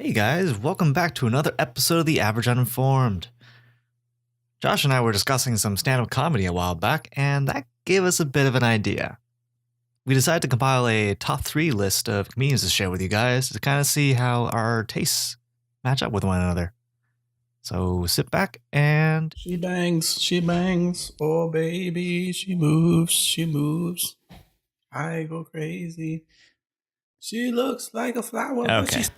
Hey guys, welcome back to another episode of The Average Uninformed. Josh and I were discussing some stand-up comedy a while back, and that gave us a bit of an idea. We decided to compile a top 3 list of comedians to share with you guys to kind of see how our tastes match up with one another. So sit back and... She bangs, oh baby, she moves. I go crazy. She looks like a flower. but Okay. she's-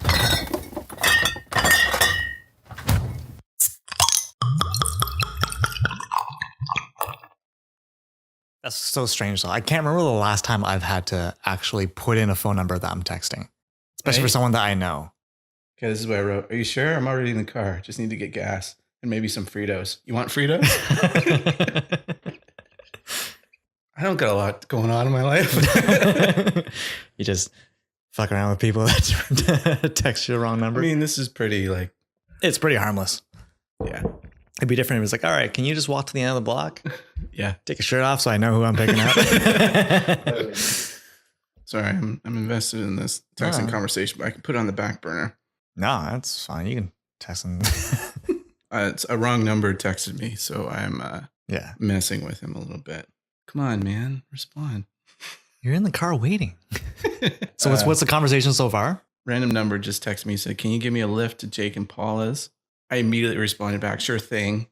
That's so strange though. I can't remember the last time I've had to actually put in a phone number that I'm texting. Especially for Right? someone that I know. Okay, this is what I wrote. Are you sure? I'm already in the car. Just need to get gas and maybe some Fritos. You want Fritos? I don't got a lot going on in my life. You just fuck around with people that text you the wrong I number. mean, this is pretty like, It's pretty harmless. yeah. It'd be different if it was like, all right, can you just walk to the end of the block? Yeah. Take your shirt off so I know who I'm picking up. Sorry, I'm invested in this texting Oh. conversation, but I can put it on the back burner. No, that's fine. You can text them. It's a wrong number texted me, so I'm Yeah. messing with him a little bit. Come on, man, respond. You're in the car waiting. So what's the conversation so far? Random number just texted me, said, "Can you give me a lift to Jake and Paula's?" I immediately responded back, "Sure thing.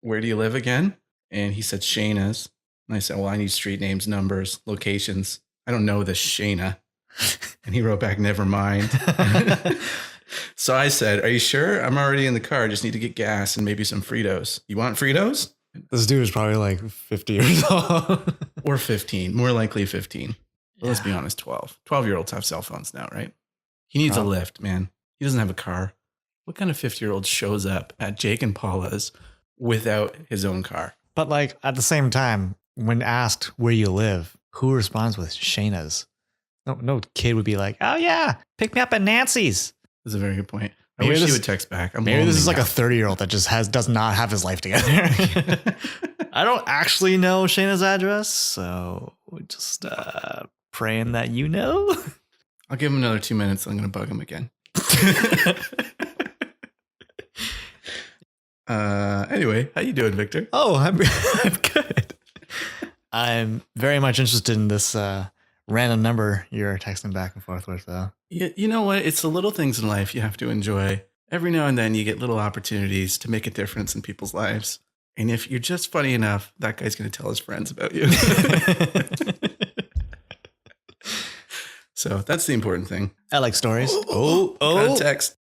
Where do you live again?" And he said, "Shayna's." And I said, "Well, I need street names, numbers, locations. I don't know this Shayna." And he wrote back, "Never mind." So I said, "Are you sure? I'm already in the car. Just need to get gas and maybe some Fritos. You want Fritos?" This dude is probably like 50 years old. Or 15, more likely 15. But let's be Yeah. honest, 12. 12-year-olds have cell phones now, right? He needs Probably. a lift, man. He doesn't have a car. What kind of 50-year-old shows up at Jake and Paula's without his own car? But like at the same time, when asked where you live, who responds with Shayna's? No kid would be like, oh yeah, pick me up at Nancy's. That's a very good point. I Maybe wish he this- would text back. Maybe this lonely is like now. a 30-year-old that just does not have his life together. I don't actually know Shayna's address, so we're just praying that you know. I'll give him another 2 minutes. I'm going to bug him again. Anyway, how you doing, Victor? Oh, I'm good. I'm very much interested in this random number you're texting back and forth with, though. You know what? It's the little things in life you have to enjoy. Every now and then you get little opportunities to make a difference in people's lives. And if you're just funny enough, that guy's going to tell his friends about you. So that's the important thing. I like stories. Context.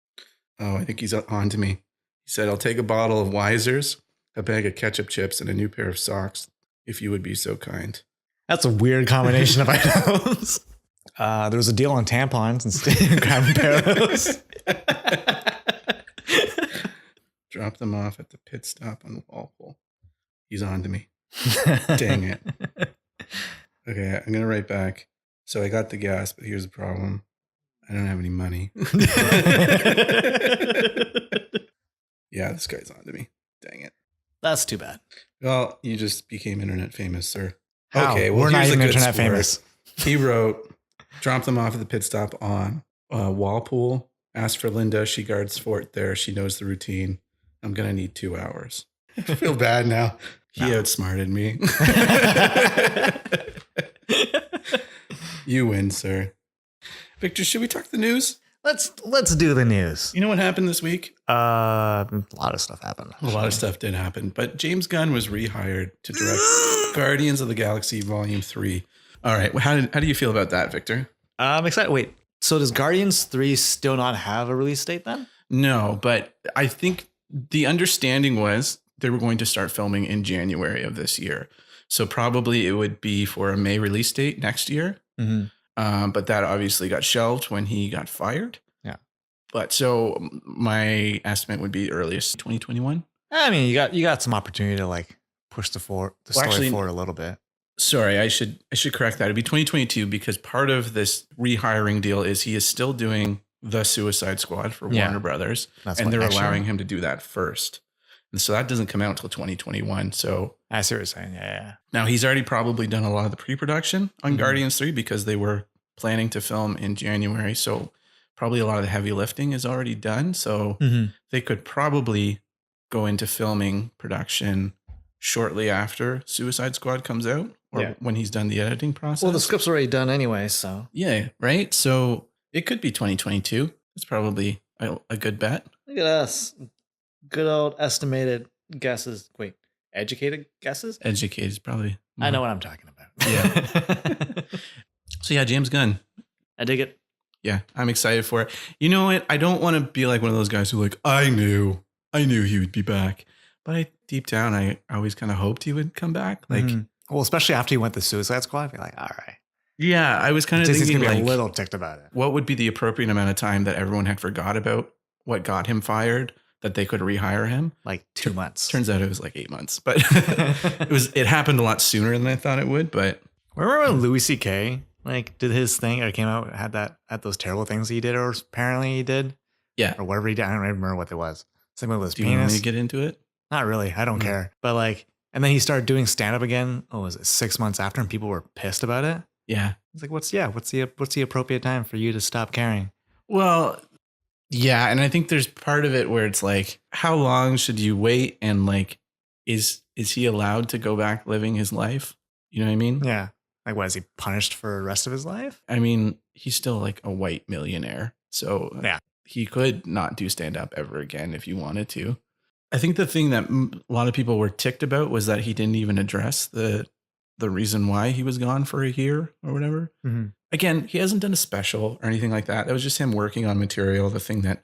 Oh, I think he's on to me. He said, "I'll take a bottle of Wiser's, a bag of ketchup chips, and a new pair of socks, if you would be so kind." That's a weird combination of items. There was a deal on tampons and grab a pair of those. Drop them off at the pit stop on Walpole. He's on to me. Dang it. Okay, I'm going to write back. "So I got the gas, but here's the problem. I don't have any money." Yeah, this guy's on to me. Dang it. That's too bad. Well, you just became internet famous, sir. How? Okay, well, We're not here's a even good internet sport. famous. He wrote, "Drop them off at the pit stop on Walpole. Ask for Linda. She guards fort there. She knows the routine. I'm going to need 2 hours." I feel bad now. He No. outsmarted me. You win, sir. Victor, should we talk the news? Let's do the news. You know what happened this week? A lot of stuff happened. A lot of stuff did happen, but James Gunn was rehired to direct Guardians of the Galaxy Volume 3. All right, how do you feel about that, Victor? I'm excited. Wait, so does Guardians 3 still not have a release date then? No, but I think the understanding was they were going to start filming in January of this year. So probably it would be for a May release date next year. Mm-hmm. But that obviously got shelved when he got fired. Yeah. But so my estimate would be earliest 2021. I mean, you got some opportunity to like push the story forward a little bit. Sorry, I should correct that. It'd be 2022 because part of this rehiring deal is he is still doing the Suicide Squad for Yeah. Warner Brothers, That's and what they're next year? allowing him to do that first. And so that doesn't come out until 2021. So I see what you're saying. Yeah. now he's already probably done a lot of the pre-production on Mhm. Guardians 3 because they were planning to film in January. So probably a lot of the heavy lifting is already done. So they could probably go into filming production shortly after Suicide Squad comes out, or when he's done the editing process. Well, the script's already done anyway, so. Yeah, right? So it could be 2022. It's probably a good bet. Look at us. Good old estimated guesses. Wait, educated guesses? Educated is probably more. I know what I'm talking about. Yeah. So yeah, James Gunn. I dig it. Yeah, I'm excited for it. You know what? I don't want to be like one of those guys who like, I knew he would be back. But deep down, I always kind of hoped he would come back. Like, well, especially after he went to Suicide Squad, I'd be like, all right. Yeah, I was kind of Disney's thinking gonna be like, a little ticked about it. What would be the appropriate amount of time that everyone had forgot about what got him fired, that they could rehire him? Like 2 months. Turns out it was like 8 months, but it happened a lot sooner than I thought it would. But remember when Louis C.K. like did his thing or came out, had those terrible things he did, or apparently he did? Yeah. Or whatever he did. I don't even remember what it was. Something with his penis. Do you want me to get into it? Not really. I don't care. But like, and then he started doing stand-up again. Oh, was it 6 months after? And people were pissed about it. Yeah. It's like, what's the appropriate time for you to stop caring? Well, yeah. And I think there's part of it where it's like, how long should you wait? And like, is he allowed to go back living his life? You know what I mean? Yeah. Like, what, is he punished for the rest of his life? I mean, he's still like a white millionaire. So yeah, he could not do stand-up ever again if you wanted to. I think the thing that a lot of people were ticked about was that he didn't even address the reason why he was gone for a year or whatever. Again, he hasn't done a special or anything like that. That was just him working on material. The thing that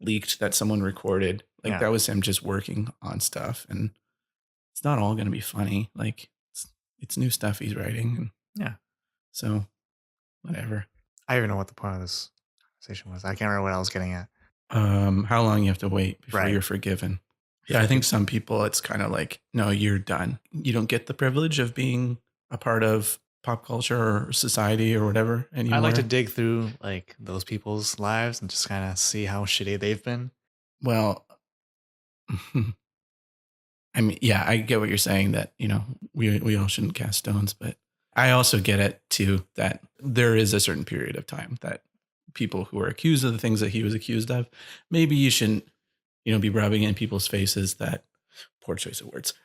leaked that someone recorded, like that was him just working on stuff. And it's not all going to be funny. Like it's new stuff he's writing. And so whatever. I don't even know what the point of this conversation was. I can't remember what I was getting at. How long you have to wait before you're forgiven. Yeah, I think some people, it's kind of like, no, you're done. You don't get the privilege of being a part of pop culture or society or whatever anymore. I like to dig through like those people's lives and just kind of see how shitty they've been. Well, I mean, yeah, I get what you're saying that, you know, we all shouldn't cast stones, but I also get it too, that there is a certain period of time that people who are accused of the things that he was accused of, maybe you shouldn't, you know, be rubbing in people's faces that poor choice of words.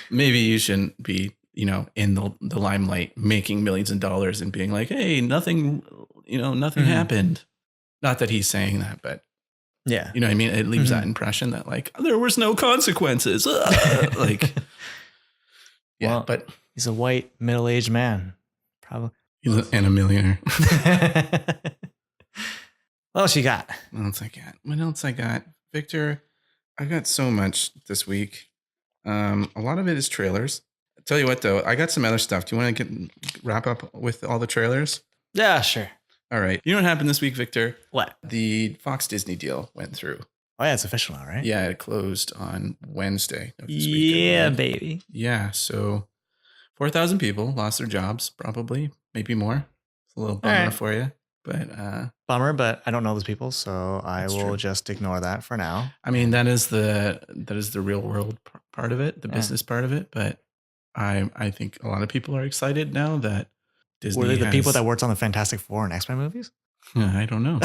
Maybe you shouldn't be, you know, in the limelight, making millions of dollars and being like, hey, nothing happened. Not that he's saying that, but yeah, you know what I mean? It leaves that impression that like, there was no consequences. Like, yeah, well, but he's a white middle-aged man. Probably. And a millionaire. What else you got? What else I got? Victor, I got so much this week. A lot of it is trailers. I'll tell you what, though, I got some other stuff. Do you want to wrap up with all the trailers? Yeah, sure. All right. You know what happened this week, Victor? What? The Fox Disney deal went through. Oh, yeah, it's official now, right? Yeah, it closed on Wednesday. Yeah, baby. Yeah, so 4,000 people lost their jobs, probably, maybe more. It's a little bummer for you. But bummer, but I don't know those people, so I will just ignore that for now. I mean, that is the real world part of it, the business part of it. But I think a lot of people are excited now that Disney. Were they the people that worked on the Fantastic Four and X-Men movies? I don't know.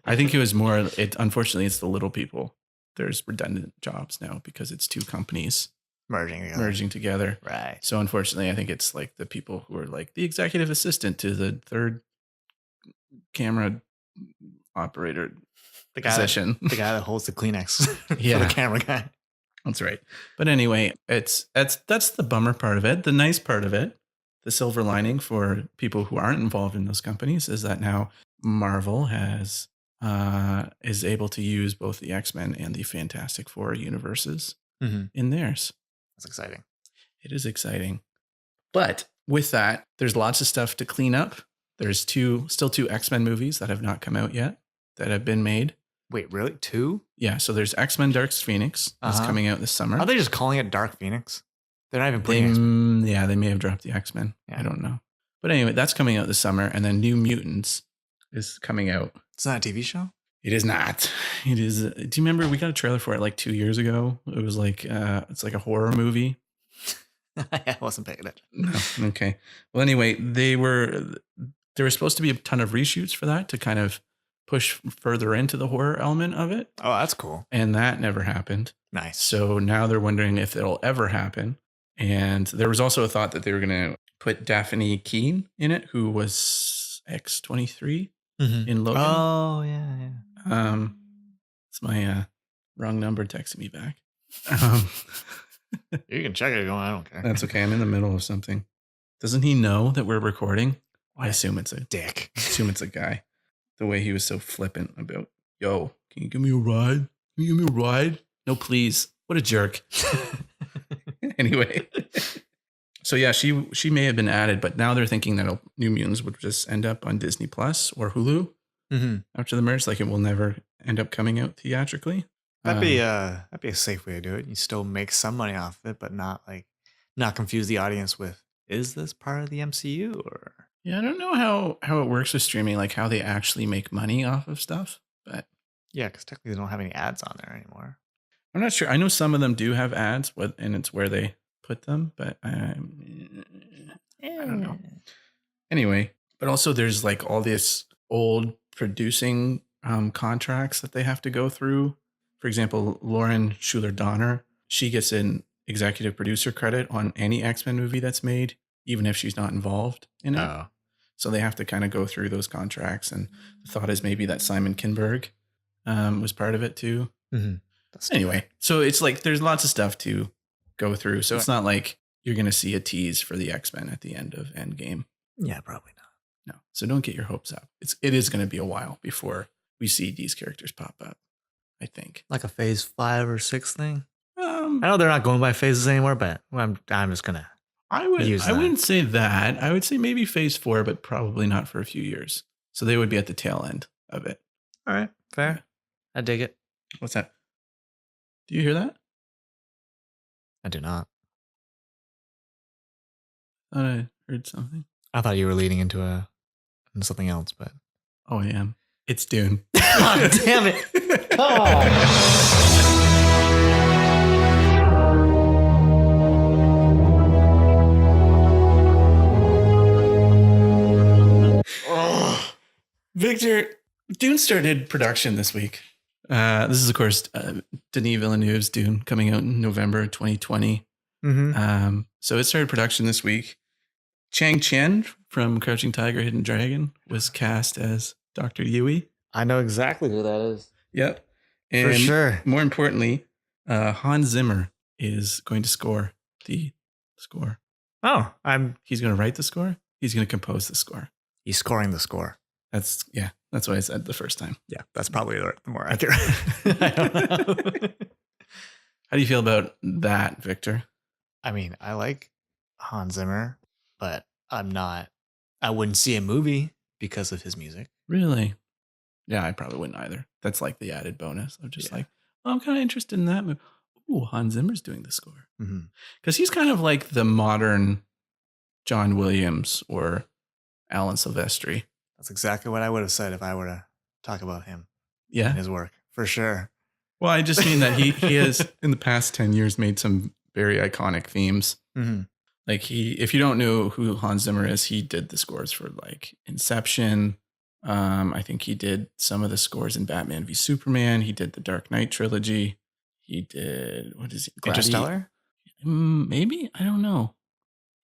I think it was more. Unfortunately, it's the little people. There's redundant jobs now because it's two companies merging together. Right. So unfortunately, I think it's like the people who are like the executive assistant to the third camera operator position. The guy that holds the Kleenex for the camera guy. That's right. But anyway, that's the bummer part of it. The nice part of it, the silver lining for people who aren't involved in those companies, is that now Marvel is able to use both the X-Men and the Fantastic Four universes in theirs. That's exciting. It is exciting. But with that, there's lots of stuff to clean up. There's still two X-Men movies that have not come out yet that have been made. Wait, really? 2? Yeah, so there's X-Men Dark Phoenix that's coming out this summer. Are they just calling it Dark Phoenix? They're not even putting X-Men. Yeah, they may have dropped the X-Men. Yeah. I don't know. But anyway, that's coming out this summer. And then New Mutants is coming out. It's not a TV show? It is not. It is. Do you remember we got a trailer for it like 2 years ago? It was like, it's like a horror movie. I wasn't paying attention. No. Okay. Well, anyway, there were supposed to be a ton of reshoots for that to kind of push further into the horror element of it. Oh, that's cool. And that never happened. Nice. So now they're wondering if it'll ever happen. And there was also a thought that they were going to put Daphne Keane in it, who was X-23 in Logan. Oh, yeah. It's my wrong number texting me back. You can check it going. I don't care. That's okay. I'm in the middle of something. Doesn't he know that we're recording? What I assume it's a dick. I assume it's a guy. The way he was so flippant about, yo, can you give me a ride? Can you give me a ride? No, please. What a jerk. Anyway. So yeah, she may have been added, but now they're thinking that New Mutants would just end up on Disney Plus or Hulu after the merge. Like it will never end up coming out theatrically. That'd be a safe way to do it. You still make some money off of it, but not confuse the audience with, is this part of the MCU or? Yeah, I don't know how it works with streaming, like how they actually make money off of stuff. But yeah, because technically they don't have any ads on there anymore. I'm not sure. I know some of them do have ads, and it's where they put them, but I don't know. Anyway, but also there's like all this old producing contracts that they have to go through. For example, Lauren Schuler Donner, she gets an executive producer credit on any X-Men movie that's made, even if she's not involved in it. Oh. So they have to kind of go through those contracts. And the thought is maybe that Simon Kinberg was part of it too. Anyway, so it's like there's lots of stuff to go through. So it's not like you're going to see a tease for the X-Men at the end of Endgame. Yeah, probably not. No. So don't get your hopes up. It is going to be a while before we see these characters pop up, I think. Like a phase 5 or 6 thing? I know they're not going by phases anymore, but I'm just going to I wouldn't say that. I would say maybe phase 4, but probably not for a few years. So they would be at the tail end of it. All right. Fair. I dig it. What's that? Do you hear that? I do not. I thought I heard something. I thought you were leading into something else, but. Oh, I am. It's Dune. God damn it. Oh. Victor, Dune started production this week. This is, of course, Denis Villeneuve's Dune coming out in November 2020. So it started production this week. Chang Chen from Crouching Tiger, Hidden Dragon was cast as Dr. Yui. I know exactly who that is. Yep. And for sure. More importantly, Hans Zimmer is going to score the score. Oh, he's going to write the score. He's going to compose the score. He's scoring the score. That's what I said the first time. Yeah, that's probably the more accurate. I don't know. How do you feel about that, Victor? I mean, I like Hans Zimmer, but I wouldn't see a movie because of his music. Really? Yeah, I probably wouldn't either. That's like the added bonus of just like, I'm kind of interested in that movie. Ooh, Hans Zimmer's doing the score. Because he's kind of like the modern John Williams or Alan Silvestri. That's exactly what I would have said if I were to talk about him. Yeah. And his work, for sure. Well, I just mean that he has, in the past 10 years, made some very iconic themes. Like if you don't know who Hans Zimmer is, he did the scores for like Inception. I think he did some of the scores in Batman v Superman. He did the Dark Knight trilogy. He did, what is it? Interstellar? Maybe? I don't know.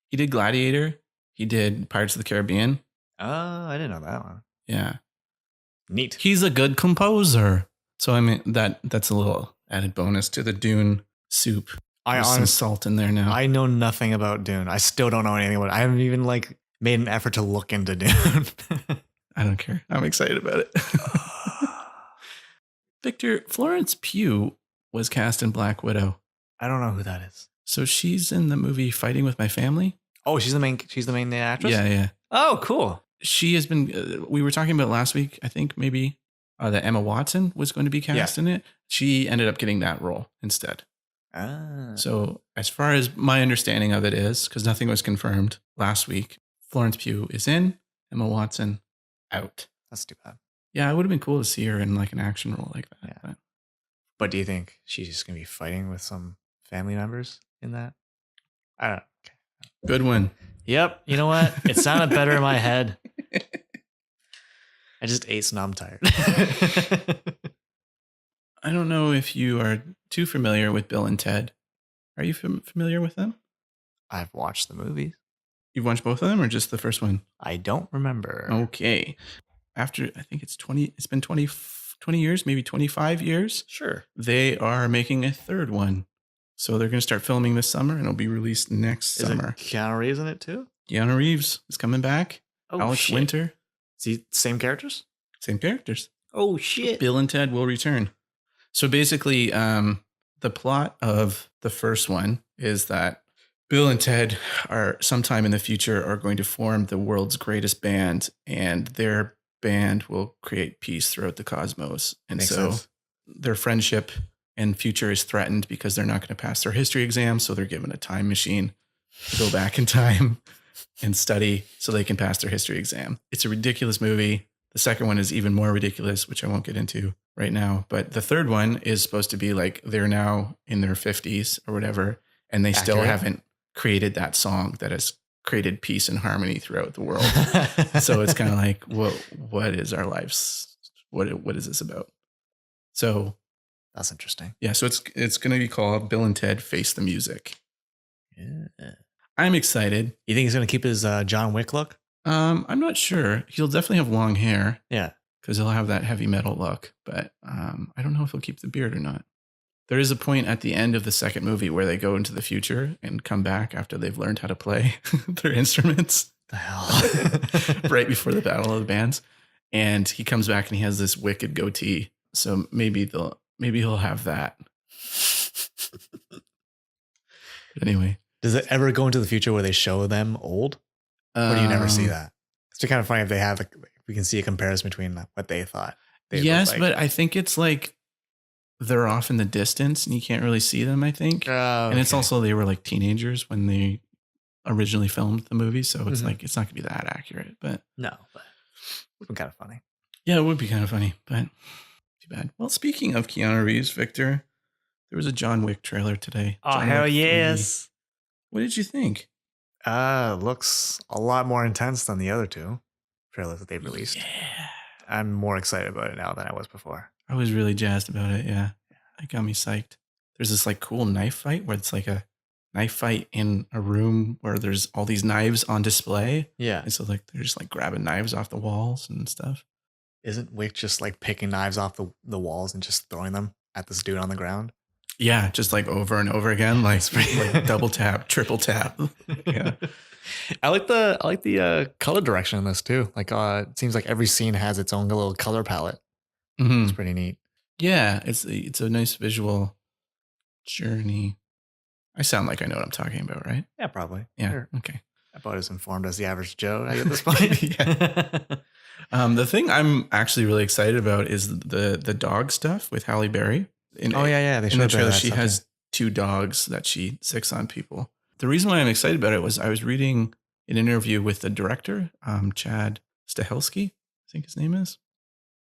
He did Gladiator. He did Pirates of the Caribbean. Oh, I didn't know that one. Yeah. Neat. He's a good composer. So I mean that's a little added bonus to the Dune soup. There's some salt in there now. I know nothing about Dune. I still don't know anything about it. I haven't even made an effort to look into Dune. I don't care. I'm excited about it. Victor, Florence Pugh was cast in Black Widow. I don't know who that is. So she's in the movie Fighting with My Family. Oh, she's the main actress? Yeah. Oh, cool. She has been, we were talking about last week, I think maybe that Emma Watson was going to be cast in it. She ended up getting that role instead. So as far as my understanding of it is, because nothing was confirmed last week, Florence Pugh is in, Emma Watson out. That's too bad. Yeah, it would have been cool to see her in like an action role like that. Yeah. But do you think she's just going to be fighting with some family members in that? I don't. Good one. Yep. You know what? It sounded better in my head. I just ate, so now I'm tired. I don't know if you are too familiar with Bill and Ted. Are you familiar with them? I've watched the movies. You've watched both of them or just the first one? I don't remember. Okay. After, I think it's been 20 years, maybe 25 years. Sure. They are making a third one. So they're going to start filming this summer and it'll be released next summer. Is it Keanu Reeves in it too? Keanu Reeves is coming back. Oh, Alex shit. Winter. See, same characters? Same characters. Oh, shit. Bill and Ted will return. So basically, the plot of the first one is that Bill and Ted are sometime in the future are going to form the world's greatest band, and their band will create peace throughout the cosmos. And Makes so sense. their friendship and future is threatened because they're not going to pass their history exam. So they're given a time machine to go back in time and study so they can pass their history exam. It's a ridiculous movie. The second one is even more ridiculous, which I won't get into right now. But the third one is supposed to be like they're now in their 50s or whatever, and they still Accurate. haven't created that song that has created peace and harmony throughout the world. So it's kind of like, what is our lives? What is this about? So That's interesting. yeah, so it's going to be called Bill and Ted Face the Music. Yeah. I'm excited. You think he's going to keep his John Wick look? I'm not sure. He'll definitely have long hair. Yeah. Because he'll have that heavy metal look. But I don't know if he'll keep the beard or not. There is a point at the end of the second movie where they go into the future and come back after they've learned how to play their instruments. The hell? Right before the Battle of the Bands. And he comes back and he has this wicked goatee. So maybe he'll have that. But anyway. Does it ever go into the future where they show them old? Or do you never see that? It's kind of funny if they have, we can see a comparison between what they thought. Yes, but I think it's like they're off in the distance and you can't really see them, I think. Oh, And it's also, they were like teenagers when they originally filmed the movie. So it's like, it's not going to be that accurate, but. No, but it would be kind of funny. Yeah, it would be kind of funny, but too bad. Well, speaking of Keanu Reeves, Victor, there was a John Wick trailer today. Oh, John hell Wick 3. yes. What did you think? Looks a lot more intense than the other two trailers that they've released. Yeah. I'm more excited about it now than I was before. I was really jazzed about it. Yeah. It got me psyched. There's this like cool knife fight where it's like a knife fight in a room where there's all these knives on display. Yeah. And so like they're just like grabbing knives off the walls and stuff. Isn't Wick just like picking knives off the walls and just throwing them at this dude on the ground? Yeah, just like over and over again, like double tap, triple tap. Yeah. I like the color direction in this too. Like it seems like every scene has its own little color palette. Mm-hmm. It's pretty neat. Yeah, it's a nice visual journey. I sound like I know what I'm talking about, right? Yeah, probably. Yeah. You're Okay. about as informed as the average Joe at this point. Yeah. The thing I'm actually really excited about is the dog stuff with Halle Berry. Yeah. They In the showed trailer, that she stuff, has 2 dogs that she sicks on people. The reason why I'm excited about it was I was reading an interview with the director, Chad Stahelski, I think his name is.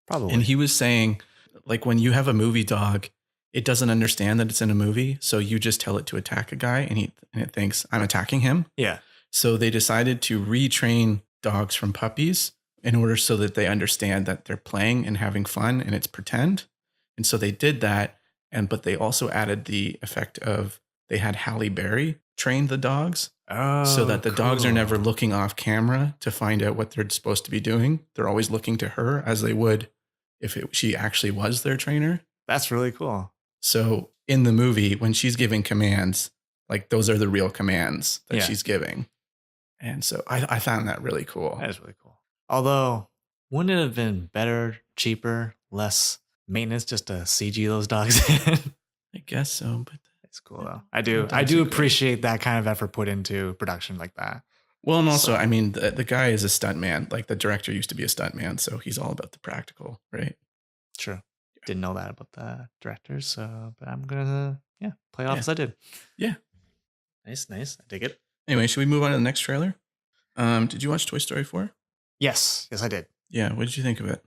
Probably. And he was saying, like, when you have a movie dog, it doesn't understand that it's in a movie. So you just tell it to attack a guy and it thinks I'm attacking him. Yeah. So they decided to retrain dogs from puppies in order so that they understand that they're playing and having fun and it's pretend. And so they did that. But they also added the effect of they had Halle Berry train the dogs so that the dogs are never looking off camera to find out what they're supposed to be doing. They're always looking to her as they would if she actually was their trainer. That's really cool. So in the movie, when she's giving commands, like those are the real commands that she's giving. And so I found that really cool. That is really cool. Although, wouldn't it have been better, cheaper, less maintenance just to CG those dogs in? I guess so, but it's cool though. I do appreciate that kind of effort put into production like that. Well, and also, I mean, the guy is a stuntman. Like the director used to be a stuntman, so he's all about the practical, right? True. Didn't know that about the directors, so but I'm gonna play it off as I did. Yeah. Nice. I dig it. Anyway, should we move on to the next trailer? Did you watch Toy Story 4? Yes, I did. Yeah, what did you think of it?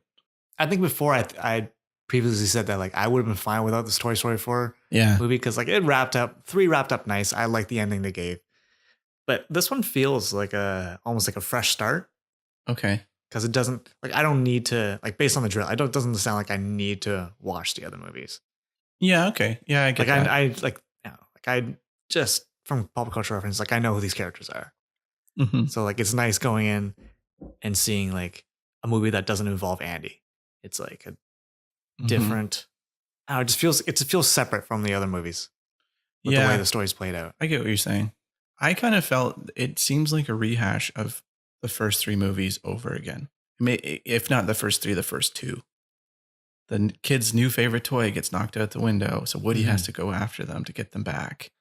I think before I previously said that like I would have been fine without this Toy Story 4 movie because like it wrapped up nice. I like the ending they gave. But this one feels like almost like a fresh start Okay. because it doesn't like I don't need to like based on the drill. It doesn't sound like I need to watch the other movies. Yeah. Okay. Yeah, I Like get that. I like you know, like I just from pop culture reference, like I know who these characters are. Hmm. So like it's nice going in and seeing like a movie that doesn't involve Andy. It's like a Hmm. different. I don't know, it feels separate from the other movies with the way Yeah, the story's played out. I get what you're saying. I kind of felt it seems like a rehash of the first three movies over again. If not the first three, the first two. The kid's new favorite toy gets knocked out the window, so Woody has to go after them to get them back.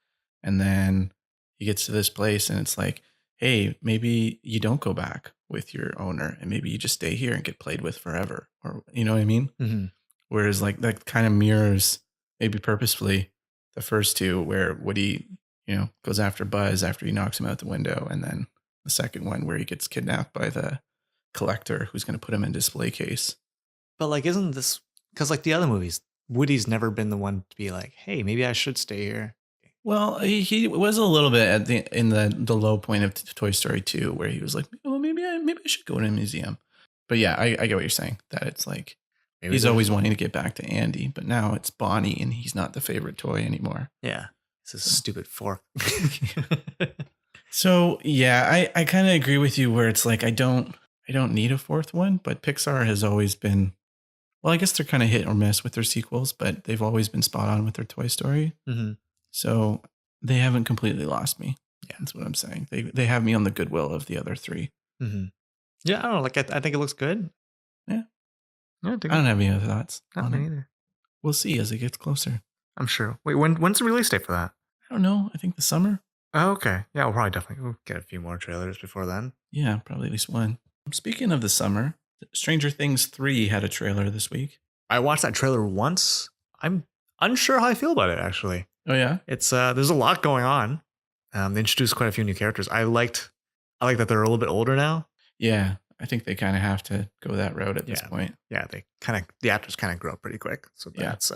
And then he gets to this place and it's like, hey, maybe you don't go back with your owner and maybe you just stay here and get played with forever. Or you know what I mean? Mm-hmm. Whereas like that kind of mirrors maybe purposefully the first two where Woody, goes after Buzz after he knocks him out the window. And then the second one where he gets kidnapped by the collector who's going to put him in display case. But like, isn't this because like the other movies, Woody's never been the one to be like, hey, maybe I should stay here. Well, he was a little bit in the low point of Toy Story 2 where he was like, oh, maybe I should go to a museum. But yeah, I get what you're saying, that it's like Maybe he's always wanting to get back to Andy, but now it's Bonnie and he's not the favorite toy anymore. Yeah. It's a stupid fork. So yeah, I kind of agree with you where it's like I don't need a fourth one, but Pixar has always been, well, I guess they're kind of hit or miss with their sequels, but they've always been spot on with their Toy Story. Mm-hmm. So they haven't completely lost me. Yeah, that's what I'm saying. They have me on the goodwill of the other three. Mm-hmm. Yeah, I don't know. Like I think it looks good. Yeah, I don't have any other thoughts. Not me either. We'll see as it gets closer. I'm sure. Wait, when's the release date for that? I don't know. I think the summer. Oh, okay. Yeah, we'll get a few more trailers before then. Yeah, probably at least one. Speaking of the summer, Stranger Things 3 had a trailer this week. I watched that trailer once. I'm unsure how I feel about it, actually. Oh, yeah? It's there's a lot going on. They introduced quite a few new characters. I like that they're a little bit older now. Yeah, I think they kind of have to go that route at this point. Yeah, the actors kind of grow up pretty quick. So that's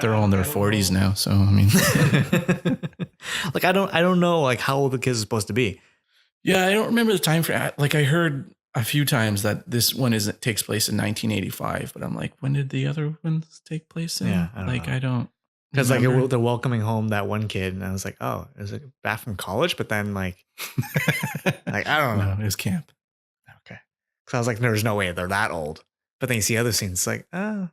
they're all in their 40s now. So I mean, like I don't know like how old the kids are supposed to be. Yeah, I don't remember the time frame. Like I heard a few times that this one takes place in 1985, but I'm like, when did the other ones take place in? Yeah, I don't. Because like they're welcoming home that one kid, and I was like, oh, is it back from college? But then like I don't know. No, it was camp. Okay, because I was like, there's no way they're that old. But then you see other scenes, like, oh,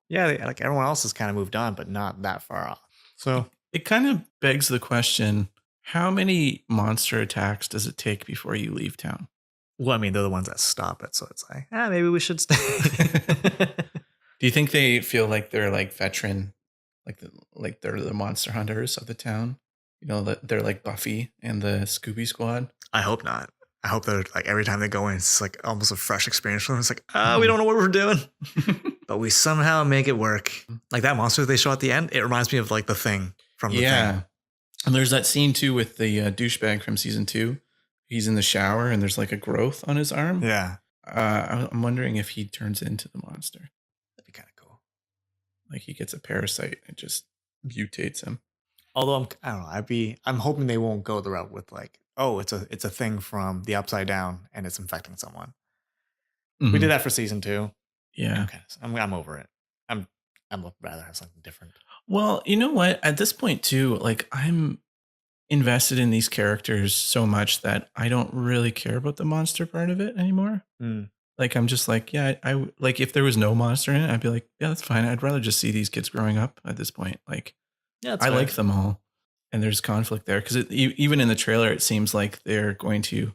yeah, like everyone else has kind of moved on, but not that far off. So it kind of begs the question: how many monster attacks does it take before you leave town? Well, I mean, they're the ones that stop it, so it's like, maybe we should stay. Do you think they feel like they're like veteran? Like they're the monster hunters of the town. You know, that they're like Buffy and the Scooby Squad. I hope not. I hope they're like every time they go in, it's like almost a fresh experience for them. It's like, we don't know what we're doing, but we somehow make it work. Like that monster they show at the end, it reminds me of like the Thing from the Thing. And there's that scene too with the douchebag from season 2. He's in the shower and there's like a growth on his arm. Yeah. I'm wondering if he turns into the monster. That'd be kind of cool. Like he gets a parasite and just mutates him. Although I don't know, I'm hoping they won't go the route with like, oh, it's a thing from the Upside Down and it's infecting someone. Mm-hmm. We did that for season 2. Yeah. I'm over it. I'm rather have something different. Well, you know what? At this point too, like I'm invested in these characters so much that I don't really care about the monster part of it anymore. Like I'm just like, yeah, I like if there was no monster in it, I'd be like, yeah, that's fine. I'd rather just see these kids growing up at this point. Like, yeah, I like them all, and there's conflict there because even in the trailer, it seems like they're going to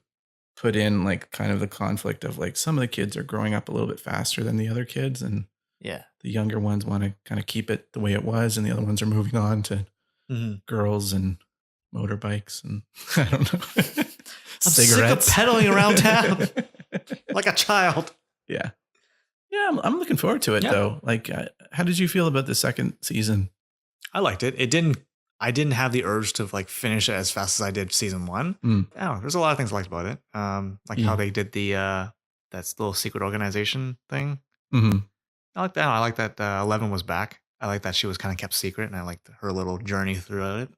put in like kind of the conflict of like some of the kids are growing up a little bit faster than the other kids, and the younger ones want to kind of keep it the way it was, and the other ones are moving on to girls and motorbikes and I don't know. I'm cigarettes. Sick of pedaling around town like a child. Yeah. I'm looking forward to it though. Like, how did you feel about the second season? I liked it. I didn't have the urge to like finish it as fast as I did season 1. There's a lot of things I liked about it. Like how they did the that little secret organization thing. I like that. I like that 11 was back. I like that she was kind of kept secret, and I liked her little journey throughout it.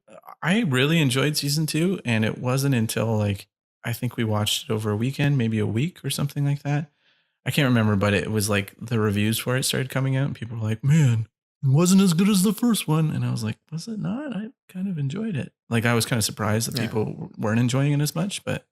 I really enjoyed season 2, and it wasn't until like I think we watched it over a weekend, maybe a week or something like that. I can't remember, but it was like the reviews for it started coming out, and people were like, "Man, it wasn't as good as the first one." And I was like, "Was it not? I kind of enjoyed it." Like I was kind of surprised that people weren't enjoying it as much, but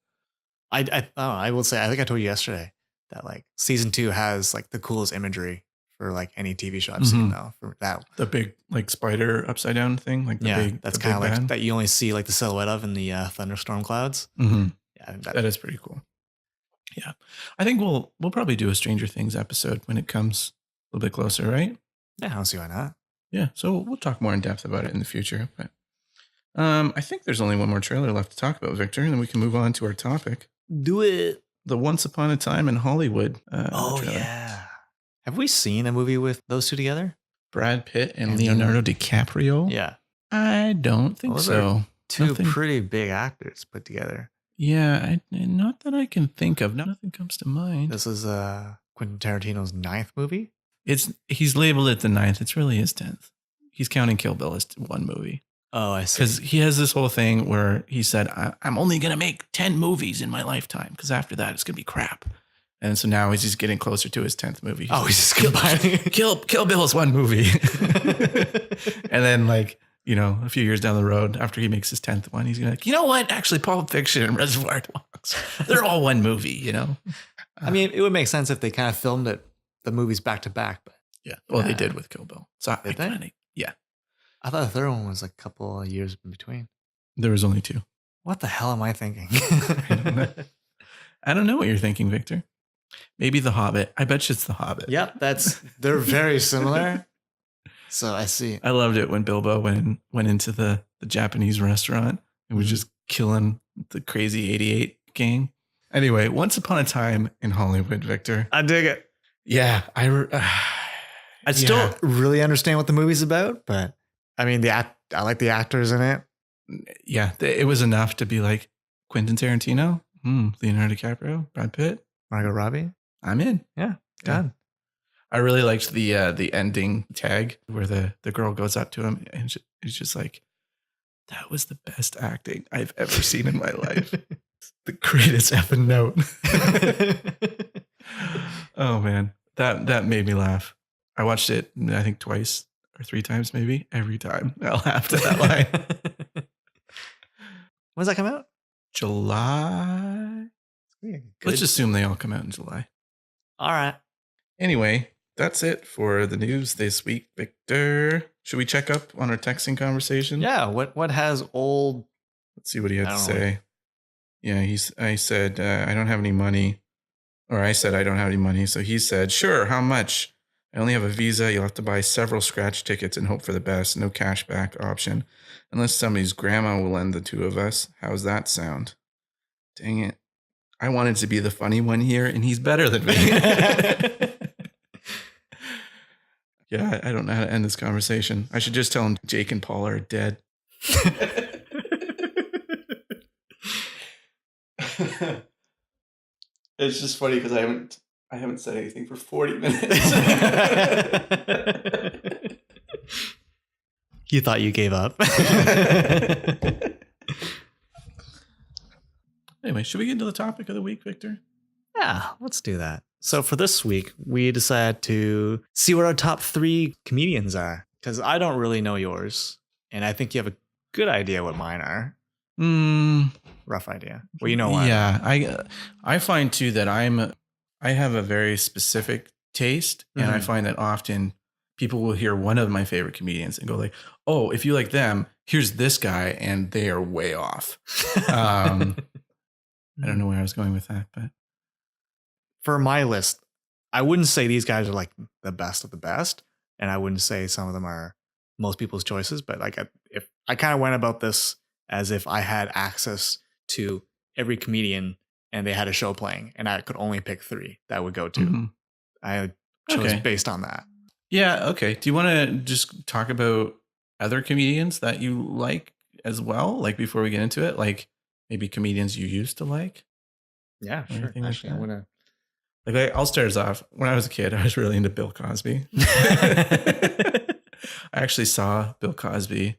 I will say, I think I told you yesterday that like season 2 has like the coolest imagery for like any TV show I've seen though. For that, the big like spider upside down thing, like the big, that's the kind of big like band. that you only see like the silhouette of in the thunderstorm clouds. Mm-hmm. Yeah, That is pretty cool. Yeah, I think we'll probably do a Stranger Things episode when it comes a little bit closer, right? Yeah, I don't see why not. Yeah, so we'll talk more in depth about it in the future. But I think there's only one more trailer left to talk about, Victor, and then we can move on to our topic. Do it. The Once Upon a Time in Hollywood Oh trailer. yeah. Have we seen a movie with those two together? Brad Pitt and Leonardo DiCaprio? Yeah. I don't think Those so. are two pretty big actors put together. Yeah, not that I can think of. Nothing comes to mind. This is Quentin Tarantino's 9th movie. He's labeled it the 9th. It's really his 10th. He's counting Kill Bill as one movie. Oh, I see. Because he has this whole thing where he said, I'm only going to make 10 movies in my lifetime because after that, it's going to be crap. And so now he's just getting closer to his 10th movie. He's just combining. Kill Bill is one movie. And then like, a few years down the road, after he makes his 10th one, he's going to like, you know what? Actually, Pulp Fiction and Reservoir Dogs, they're all one movie, I mean, it would make sense if they kind of filmed the movies back to back. But yeah. Well, they did with Kill Bill. So did they? Yeah. I thought the third one was like a couple of years in between. There was only 2. What the hell am I thinking? I don't know what you're thinking, Victor. Maybe The Hobbit. I bet you it's The Hobbit. Yep, they're very similar. So I see. I loved it when Bilbo went into the Japanese restaurant and was just killing the crazy 88 gang. Anyway, Once Upon a Time in Hollywood, Victor. I dig it. Yeah, I still really understand what the movie's about, but I mean, I like the actors in it. Yeah, it was enough to be like Quentin Tarantino, Leonardo DiCaprio, Brad Pitt, Margot Robbie. I'm in. Yeah, done. I really liked the ending tag where the girl goes up to him and it's just like, that was the best acting I've ever seen in my life. The greatest effing note. Oh man, that made me laugh. I watched it, I think twice or 3 times, maybe. Every time I'll laugh at that line. When does that come out? July. Let's just assume they all come out in July. All right. Anyway, that's it for the news this week, Victor. Should we check up on our texting conversation? Yeah. What has old? Let's see what he had to say. Yeah, I said I don't have any money, or I said I don't have any money. So he said, sure, how much? I only have a Visa. You'll have to buy several scratch tickets and hope for the best. No cashback option, unless somebody's grandma will lend the 2 of us. How's that sound? Dang it! I wanted to be the funny one here, and he's better than me. Yeah, I don't know how to end this conversation. I should just tell him Jake and Paul are dead. It's just funny because I haven't said anything for 40 minutes. You thought you gave up. Anyway, should we get into the topic of the week, Victor? Yeah, let's do that. So for this week, we decided to see what our top 3 comedians are, because I don't really know yours, and I think you have a good idea what mine are. Rough idea. Well, you know what? Yeah, I find too that I have a very specific taste, and I find that often people will hear one of my favorite comedians and go like, "Oh, if you like them, here's this guy," and they are way off. I don't know where I was going with that, but for my list, I wouldn't say these guys are like the best of the best, and I wouldn't say some of them are most people's choices. But like, if I kind of went about this as if I had access to every comedian and they had a show playing, and I could only pick 3 that I would go to. I chose based on that. Yeah. Okay. Do you want to just talk about other comedians that you like as well? Like before we get into it, like maybe comedians you used to like? Yeah, sure. Actually, I'm gonna. Like I'll start us off. When I was a kid, I was really into Bill Cosby. I actually saw Bill Cosby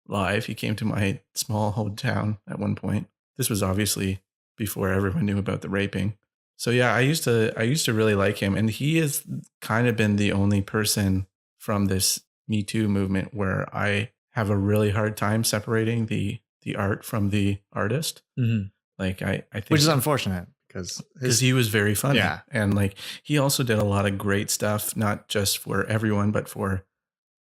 live. He came to my small hometown at one point. This was obviously before everyone knew about the raping. So yeah, I used to really like him, and he has kind of been the only person from this Me Too movement where I have a really hard time separating the art from the artist. Mm-hmm. Like I think, which is unfortunate because he was very funny. Yeah. And like he also did a lot of great stuff, not just for everyone, but for,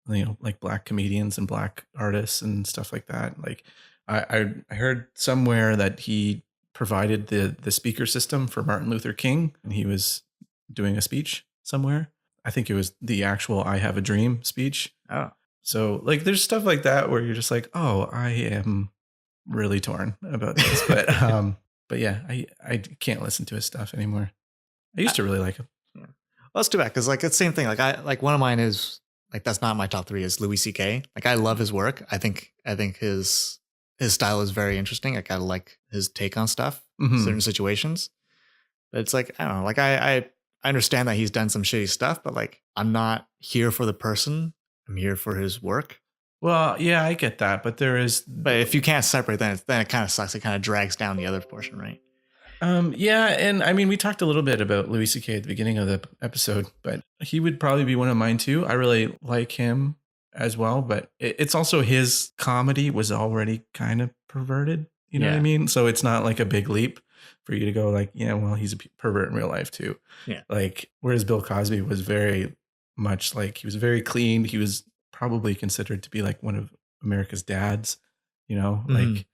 you know, like Black comedians and Black artists and stuff like that. Like I heard somewhere that he provided the speaker system for Martin Luther King, and he was doing a speech somewhere. I think it was the actual "I Have a Dream" speech. Oh. So like there's stuff like that where you're just like, oh, I am really torn about this. But yeah, I can't listen to his stuff anymore. I used to really like him. Yeah. Well, that's too bad because like it's the same thing. Like one of mine is like that's not my top 3 is Louis C.K. Like I love his work. I think his style is very interesting. Like I like his take on stuff, certain situations. But it's like I don't know. Like I understand that he's done some shitty stuff, but like I'm not here for the person. I'm here for his work. Well, yeah, I get that, but But if you can't separate, then it kind of sucks. It kind of drags down the other portion, right? Yeah, and I mean, we talked a little bit about Louis C.K. at the beginning of the episode, but he would probably be one of mine too. I really like him as well, but it's also his comedy was already kind of perverted. You know what I mean? So it's not like a big leap for you to go like, yeah, well, he's a pervert in real life too. Yeah. Like, whereas Bill Cosby was very much like, he was very clean. He was probably considered to be like one of America's dads, you know, like,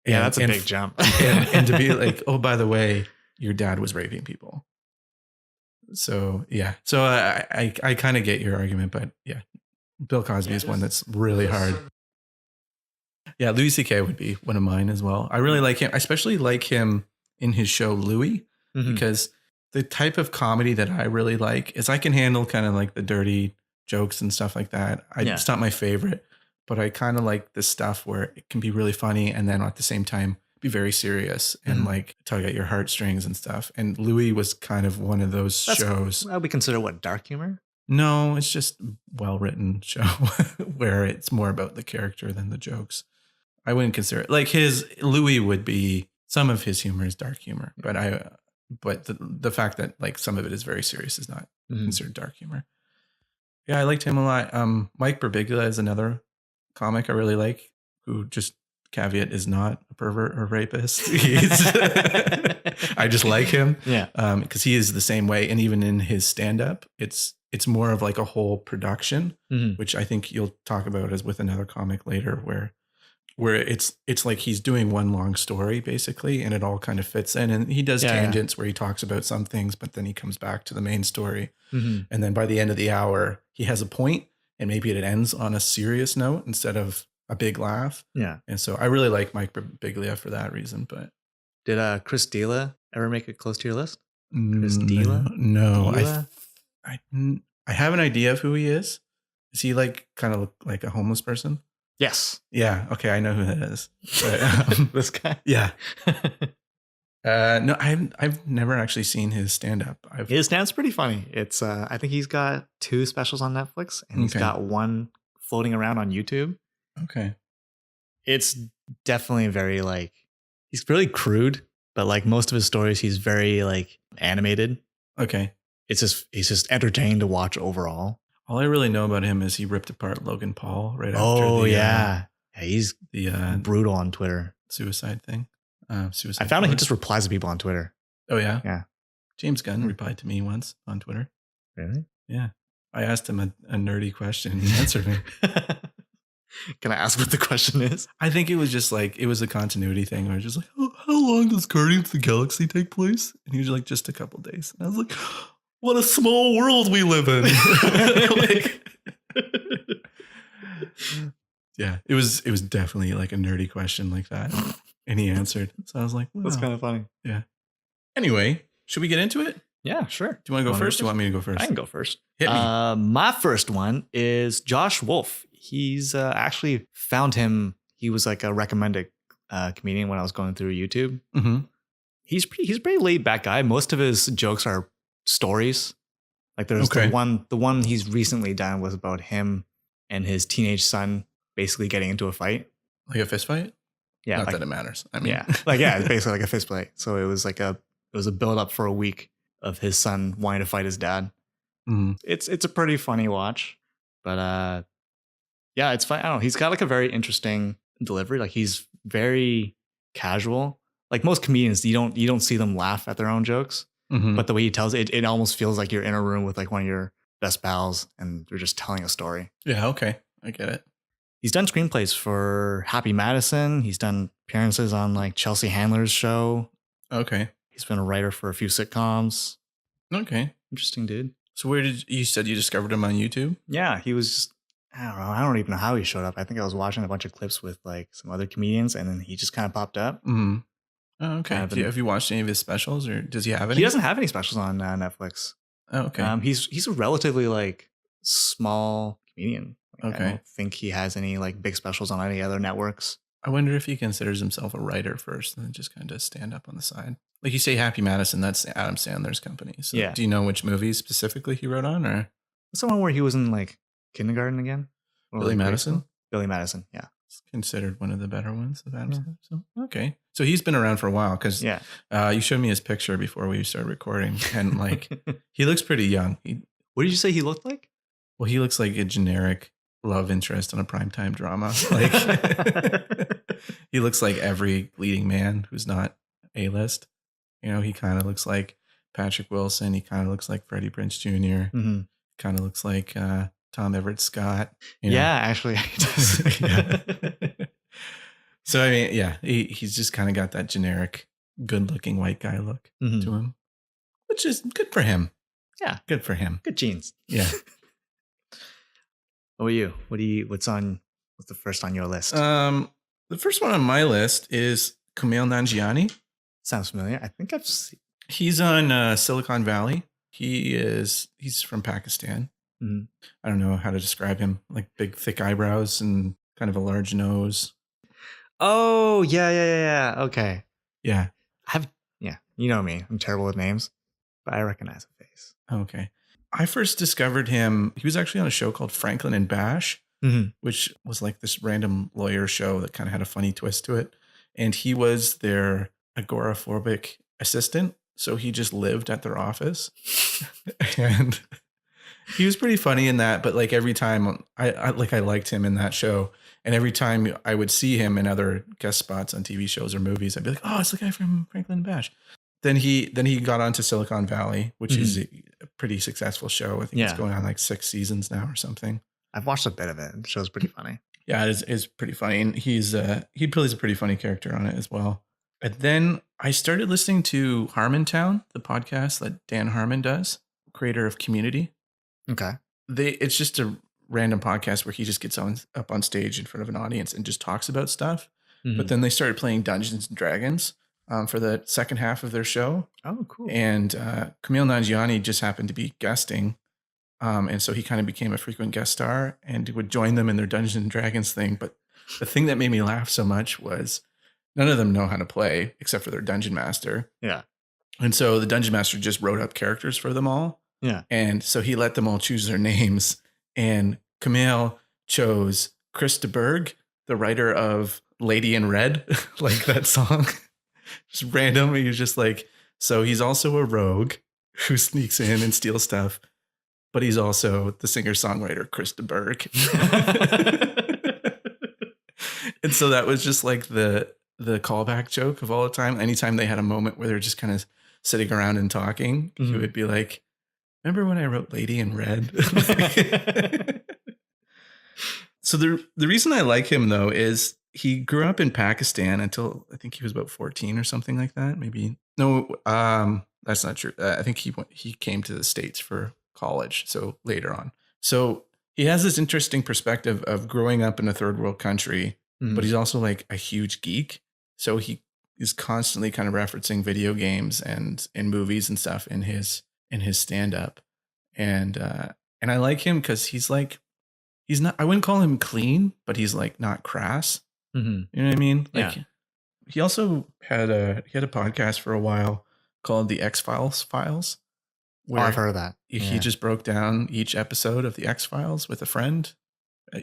yeah, that's a big jump. and to be like, oh, by the way, your dad was raping people. So yeah, so I kind of get your argument, but yeah, Bill Cosby is one that's really hard. Yeah, Louis C.K. would be one of mine as well. I really like him. I especially like him in his show Louis, because the type of comedy that I really like is I can handle kind of like the dirty jokes and stuff like that. It's not my favorite, but I kind of like the stuff where it can be really funny and then at the same time be very serious and like tug at your heartstrings and stuff. And Louis was kind of one of those shows. I would consider what, dark humor? No, it's just well-written show where it's more about the character than the jokes. I wouldn't consider it like Louis would be, some of his humor is dark humor, but the fact that like some of it is very serious is not considered dark humor. Yeah, I liked him a lot. Mike Birbiglia is another comic I really like, who just caveat is not a pervert or rapist. I just like him. Yeah. Because he is the same way. And even in his stand-up, it's more of like a whole production, which I think you'll talk about as with another comic later, where it's like he's doing one long story basically, and it all kind of fits in. And he does tangents where he talks about some things, but then he comes back to the main story. And then by the end of the hour, he has a point, and maybe it ends on a serious note instead of a big laugh. Yeah. And so I really like Mike Birbiglia for that reason. But did Chris D'Elia ever make it close to your list? Chris D'Elia? No. I have an idea of who he is. Is he like kind of like a homeless person? Yes. Yeah. Okay. I know who that is. But, this guy? Yeah. No, I've never actually seen his stand-up. His stand-up's pretty funny. It's I think he's got 2 specials on Netflix, and he's got one floating around on YouTube. Okay. It's definitely very like, he's really crude, but like most of his stories, he's very like animated. Okay. He's just entertaining to watch overall. All I really know about him is he ripped apart Logan Paul right after he's brutal on Twitter. Suicide thing. Suicide. I found out he just replies to people on Twitter. Oh yeah? Yeah. James Gunn replied to me once on Twitter. Really? Yeah. I asked him a nerdy question and he answered me. Can I ask what the question is? I think it was just like, it was a continuity thing where it's just like, oh, how long does Guardians of the Galaxy take place? And he was like, just a couple days. And I was like, what a small world we live in. Yeah, it was definitely like a nerdy question like that. And he answered. So I was like, wow. That's kind of funny. Yeah. Anyway, should we get into it? Yeah, sure. Do you want to go first? Do you want me to go first? I can go first. Hit me. My first one is Josh Wolf. He's actually found him. He was like a recommended comedian when I was going through YouTube. He's a pretty laid back guy. Most of his jokes are stories. Like there's the one he's recently done was about him and his teenage son basically getting into a fight. Like a fist fight? Yeah, Not like, that it matters. I mean, yeah, it's basically like a fist fight. So it was a build up for a week of his son wanting to fight his dad. Mhm. It's a pretty funny watch, but yeah, it's fun. I don't know. He's got like a very interesting delivery. Like he's very casual. Like most comedians, you don't see them laugh at their own jokes, Mhm. but the way he tells it, it almost feels like you're in a room with like one of your best pals and you're just telling a story. Yeah, okay. I get it. He's done screenplays for Happy Madison. He's done appearances on like Chelsea Handler's show. Okay. He's been a writer for a few sitcoms. Okay. Interesting dude. So where did you said you discovered him on YouTube? Yeah, he was just, I don't know. I don't even know how he showed up. I think I was watching a bunch of clips with like some other comedians and then he just kind of popped up. Mm-hmm. Oh, okay. Kind of Have you watched any of his specials, or does he have any? He doesn't have any specials on Netflix. Oh, okay. He's a relatively like small comedian. Like, Okay. I don't think he has any like big specials on any other networks. I wonder if he considers himself a writer first and then just kind of stand up on the side. Like you say, Happy Madison, that's Adam Sandler's company. So Yeah. do you know which movies specifically he wrote on, or What's the one where he was in like kindergarten again? Or Billy like grade Madison? school? Billy Madison, yeah. It's considered one of the better ones of Adam Yeah. Sandler. So okay, so he's been around for a while because Yeah. you showed me his picture before we started recording, and like he looks pretty young. What did you say he looked like? Well, he looks like a generic love interest on a primetime drama. Like he looks like every leading man who's not A-list. You know, he kind of looks like Patrick Wilson. He kind of looks like Freddie Prinze Jr. Mm-hmm. Kind of looks like Tom Everett Scott. You know? Yeah, actually. He does. Yeah. So I mean, yeah, he's just kind of got that generic, good-looking white guy look Mhm. to him, which is good for him. Yeah. Good for him. Good genes. Yeah. What about you? What's the first on your list? The first one on my list is Kumail Nanjiani. Sounds familiar. I think I've seen. He's on Silicon Valley. He's from Pakistan. Mhm. I don't know how to describe him. Like big, thick eyebrows and kind of a large nose. Oh, yeah. Okay. Yeah. Yeah, you know me. I'm terrible with names, but I recognize a face. Okay. I first discovered him. He was actually on a show called Franklin and Bash, Mhm. which was like this random lawyer show that kind of had a funny twist to it. And he was their agoraphobic assistant. So he just lived at their office. And he was pretty funny in that. But like every time I liked him in that show. And every time I would see him in other guest spots on TV shows or movies, I'd be like, oh, it's the guy from Franklin and Bash. Then he got onto Silicon Valley, which is a pretty successful show. I think it's going on like 6 seasons now or something. I've watched a bit of it. The show's pretty funny. Yeah, it is pretty funny. And he plays a pretty funny character on it as well. And then I started listening to Harmontown, the podcast that Dan Harmon does, creator of Community. Okay. It's just a random podcast where he just gets up on stage in front of an audience and just talks about stuff. Mhm. But then they started playing Dungeons and Dragons for the second half of their show. Oh, cool. And Kumail Nanjiani just happened to be guesting. And so he kind of became a frequent guest star and would join them in their Dungeons and Dragons thing. But the thing that made me laugh so much was none of them know how to play except for their dungeon master. Yeah. And so the dungeon master just wrote up characters for them all. Yeah. And so he let them all choose their names. And Kumail chose Chris de Burgh, the writer of Lady in Red, like that song. Just random. He was just like, so he's also a rogue who sneaks in and steals stuff, but he's also the singer-songwriter Chris de Burgh. And so that was just like the callback joke of all the time. Anytime they had a moment where they're just kind of sitting around and talking, he would be like, remember when I wrote Lady in Red? So the reason I like him, though, is he grew up in Pakistan until I think he was about 14 or something like that. Maybe. No, that's not true. I think he came to the States for college. So later on. So he has this interesting perspective of growing up in a third world country, but he's also like a huge geek. So he is constantly kind of referencing video games and movies and stuff in his stand up. And I like him because he's not, I wouldn't call him clean, but he's like not crass. Mm-hmm. You know what I mean? Yeah. He also had a podcast for a while called the X-Files Files. I've heard of that. He just broke down each episode of the X-Files with a friend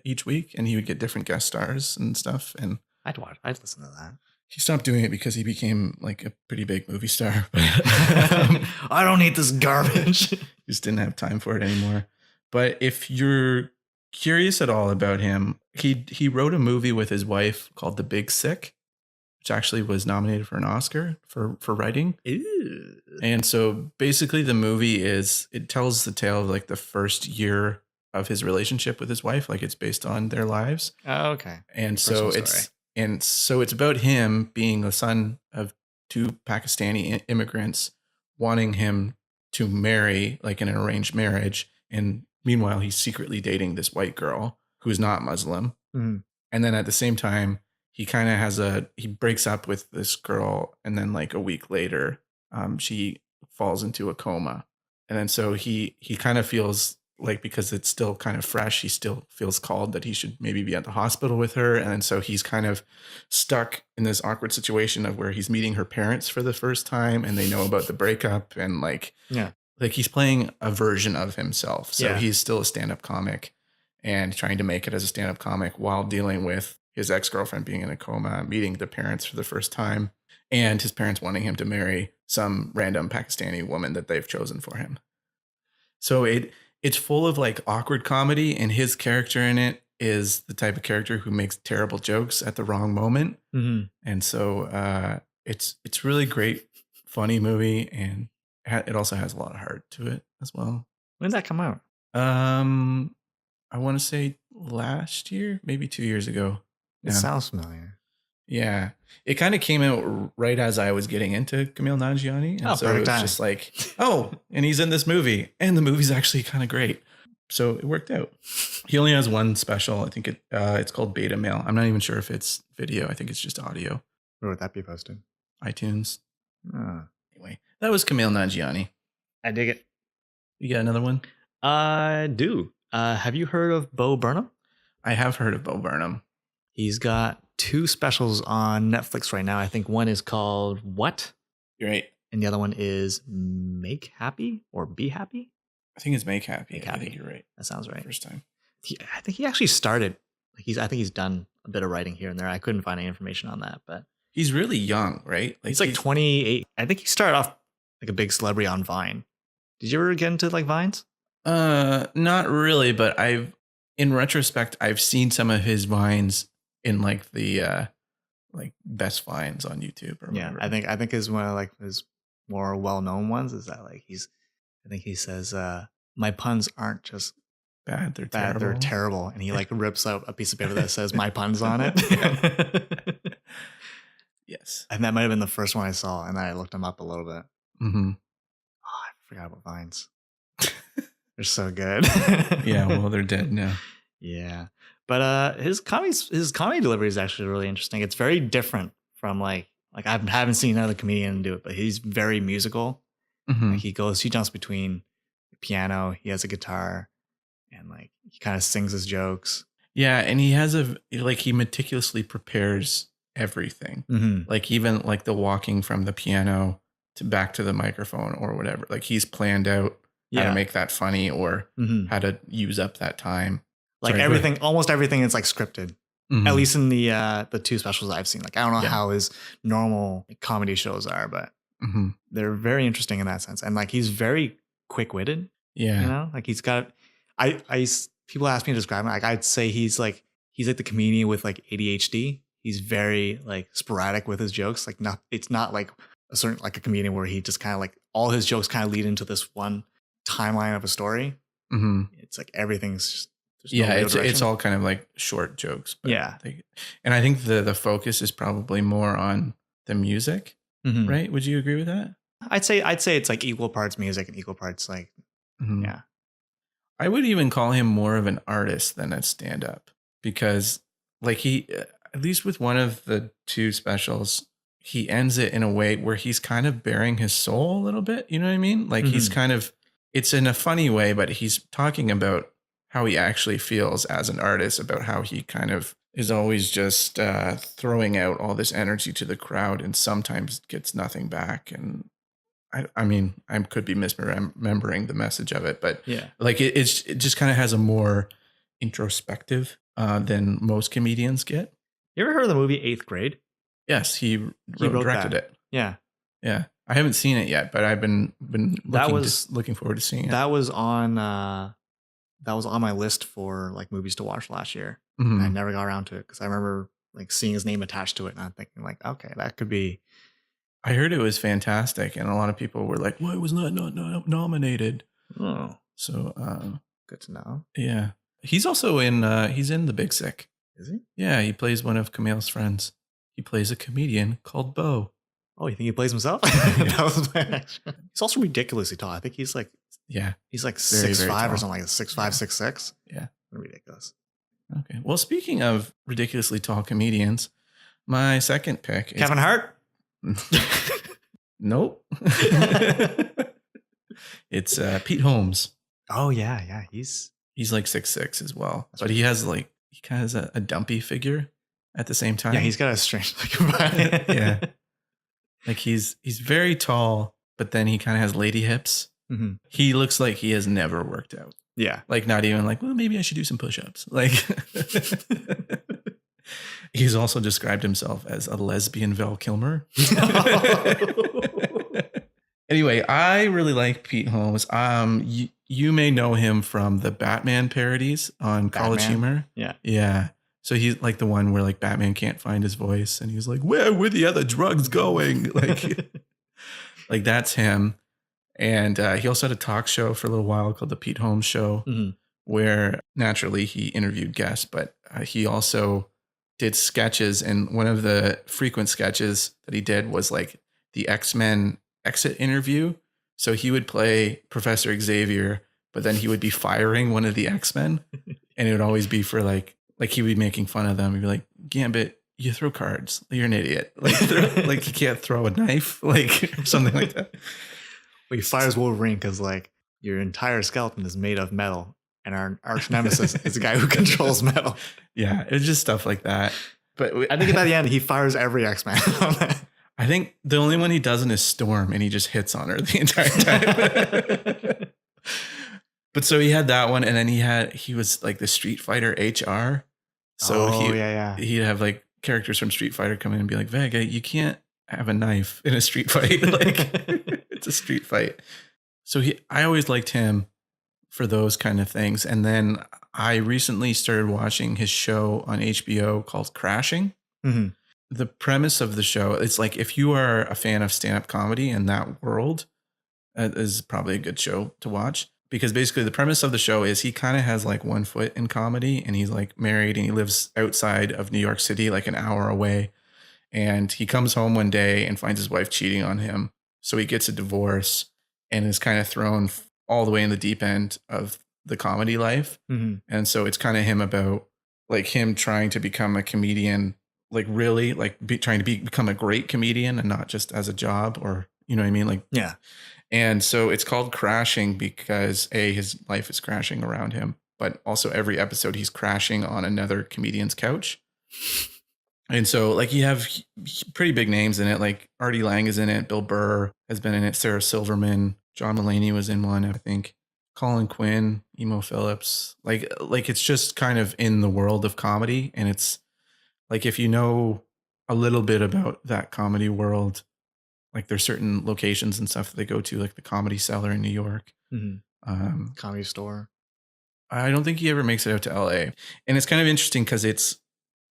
each week, and he would get different guest stars and stuff. And I'd listen to that. he stopped doing it because he became like a pretty big movie star. I don't need this garbage. Just didn't have time for it anymore. But if you're curious at all about him, he wrote a movie with his wife called The Big Sick, which actually was nominated for an Oscar for writing. Ew. And so basically the movie it tells the tale of like the first year of his relationship with his wife. Like it's based on their lives. Oh, okay. And so it's about him being the son of two Pakistani immigrants wanting him to marry like in an arranged marriage. And meanwhile, he's secretly dating this white girl who's not Muslim. Mhm. And then at the same time, he kind of he breaks up with this girl. And then like a week later, she falls into a coma. And then so he kind of feels like, because it's still kind of fresh, he still feels called that he should maybe be at the hospital with her. And so he's kind of stuck in this awkward situation of where he's meeting her parents for the first time and they know about the breakup, and like he's playing a version of himself. So he's still a stand-up comic and trying to make it as a stand-up comic while dealing with his ex-girlfriend being in a coma, meeting the parents for the first time, and his parents wanting him to marry some random Pakistani woman that they've chosen for him. So it's full of like awkward comedy, and his character in it is the type of character who makes terrible jokes at the wrong moment. Mm-hmm. And so it's really great, funny movie, and it also has a lot of heart to it as well. When did that come out? I want to say last year, maybe 2 years ago. It sounds familiar. Yeah. It kind of came out right as I was getting into Kumail Nanjiani. And so it was just like, oh, and he's in this movie. And the movie's actually kind of great. So it worked out. He only has one special. I think it's called Beta Male. I'm not even sure if it's video. I think it's just audio. Where would that be posted? iTunes. Anyway, that was Kumail Nanjiani. I dig it. You got another one? I do. Have you heard of Bo Burnham? I have heard of Bo Burnham. He's got 2 specials on Netflix right now. I think one is called What? You're right. And the other one is Make Happy or Be Happy? I think it's Make Happy. Make Happy. I think you're right. That sounds right. First time. I think he actually started. I think he's done a bit of writing here and there. I couldn't find any information on that, but he's really young, right? He's like 28. I think he started off like a big celebrity on Vine. Did you ever get into like Vines? Not really, but in retrospect, I've seen some of his Vines in like the like best Vines on YouTube or whatever. I think is one of like his more well-known ones is that like I think he says my puns aren't just bad, they're terrible, and he like rips out a piece of paper that says my puns on it. Yes. And that might have been the first one I saw, and then I looked him up a little bit. Mm-hmm. Oh, I forgot about Vines. They're so good. Yeah, well, they're dead now. Yeah. But his comedy delivery is actually really interesting. It's very different from like I haven't seen another comedian do it, but he's very musical. Mm-hmm. Like he jumps between the piano, he has a guitar, and like he kind of sings his jokes. Yeah, and he has he meticulously prepares everything. Mm-hmm. Like even like the walking from the piano to back to the microphone or whatever. Like he's planned out how to make that funny or how to use up that time. Like almost everything is like scripted. Mm-hmm. At least in the 2 specials I've seen. Like I don't know how his normal comedy shows are, but they're very interesting in that sense. And like he's very quick-witted. Yeah, you know, like he's got. People ask me to describe him. Like I'd say he's like the comedian with like ADHD. He's very like sporadic with his jokes. Like it's not like a comedian where he just kind of like all his jokes kind of lead into this one timeline of a story. Mm-hmm. It's like everything's just. It's all kind of like short jokes. But and I think the focus is probably more on the music, right? Would you agree with that? I'd say it's like equal parts music and equal parts like, yeah. I would even call him more of an artist than a stand-up because like he, at least with one of the 2 specials, he ends it in a way where he's kind of bearing his soul a little bit. You know what I mean? Like he's kind of, it's in a funny way, but he's talking about how he actually feels as an artist, about how he kind of is always just throwing out all this energy to the crowd and sometimes gets nothing back. And I mean, I could be misremembering the message of it, but like it just kind of has a more introspective than most comedians get. You ever heard of the movie Eighth Grade? Yes, he wrote directed that. it. Yeah. Yeah. I haven't seen it yet, but I've been looking forward to seeing it. That was on my list for like movies to watch last year. Mhm. I never got around to it because I remember like seeing his name attached to it, and I'm thinking like, okay, that could be. I heard it was fantastic, and a lot of people were like, "Why was not nominated?" Oh, so good to know. Yeah, he's also in The Big Sick. Is he? Yeah, he plays one of Kumail's friends. He plays a comedian called Bo. Oh, you think he plays himself? Yeah. That was my action. He's also ridiculously tall. I think he's like Yeah, he's like Very, 6'5" very or tall. something like 6'5", Yeah. 6'6". Yeah. Ridiculous. Okay. Well, speaking of ridiculously tall comedians, my second pick is Kevin Hart? Nope. It's Pete Holmes. Oh yeah. He's He's like 6'6" as well, but he has like he kind of has a dumpy figure at the same time. yeah, he's got a strange look about it. Yeah. Like he's very tall, but then he kind of has lady hips. Mm-hmm. He looks like he has never worked out. Yeah. Like not even like, well, maybe I should do some push-ups. Like he's also described himself as a lesbian Val Kilmer. Anyway, I really like Pete Holmes. You may know him from the Batman parodies on College Batman? Humor. Yeah. Yeah. So he's like the one where like Batman can't find his voice and he's like, where were the other drugs going? Like that's him. And he also had a talk show for a little while called The Pete Holmes Show, Mm-hmm. where naturally he interviewed guests, but he also did sketches. And one of the frequent sketches that he did was like the X-Men exit interview. So he would play Professor Xavier, but then he would be firing one of the X-Men. And it would always be for like he would be making fun of them. He'd be like, Gambit, you throw cards. You're an idiot. Like you can't throw a knife, like something like that. Well, he fires Wolverine because like your entire skeleton is made of metal, and our arch nemesis is the guy who controls metal. Yeah, it was just stuff like that. But I think by the end he fires every X-Man. I think the only one he doesn't is Storm, and he just hits on her the entire time. But so he had that one, and then he was like the Street Fighter HR. So he'd have like characters from Street Fighter come in and be like, Vega, you can't have a knife in a street fight. Like it's a street fight. So I always liked him for those kind of things. And then I recently started watching his show on HBO called Crashing. Mm-hmm. The premise of the show, it's like if you are a fan of stand-up comedy in that world, is probably a good show to watch. Because basically the premise of the show is he kind of has like one foot in comedy, and he's like married and he lives outside of New York City, like an hour away. And he comes home one day and finds his wife cheating on him. So he gets a divorce and is kind of thrown all the way in the deep end of the comedy life. Mm-hmm. And so it's kind of him about like him trying to become a comedian, like really like trying to become a great comedian and not just as a job, or, you know what I mean? Like, yeah. And so it's called Crashing because his life is crashing around him, but also every episode he's crashing on another comedian's couch. And so like you have pretty big names in it, like Artie Lang is in it, Bill Burr has been in it, Sarah Silverman, John Mulaney was in one, I think, Colin Quinn, Emo Phillips. Like it's just kind of in the world of comedy. And it's like if you know a little bit about that comedy world, like there's certain locations and stuff that they go to, like the Comedy Cellar in New York. Mm-hmm. Comedy Store. I don't think he ever makes it out to LA. And it's kind of interesting because it's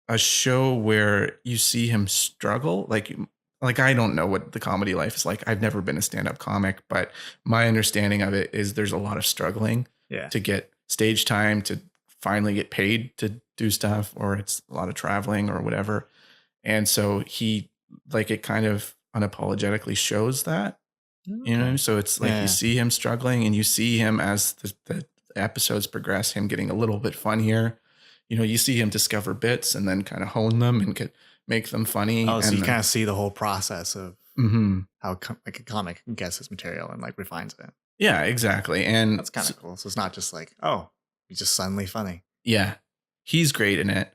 a show where you see him struggle. Like I don't know what the comedy life is like. I've never been a stand-up comic, but my understanding of it is there's a lot of struggling to get stage time, to finally get paid to do stuff, or it's a lot of traveling or whatever. And so he like it kind of unapologetically shows that, you know, so it's like you see him struggling and you see him as the episodes progress, him getting a little bit funnier. You know, you see him discover bits and then kind of hone them and make them funny. Oh, so and you kind of see the whole process of how like a comic gets his material and like refines it. Yeah, exactly. And that's kind of cool. So it's not just like, oh, he's just suddenly funny. Yeah, he's great in it.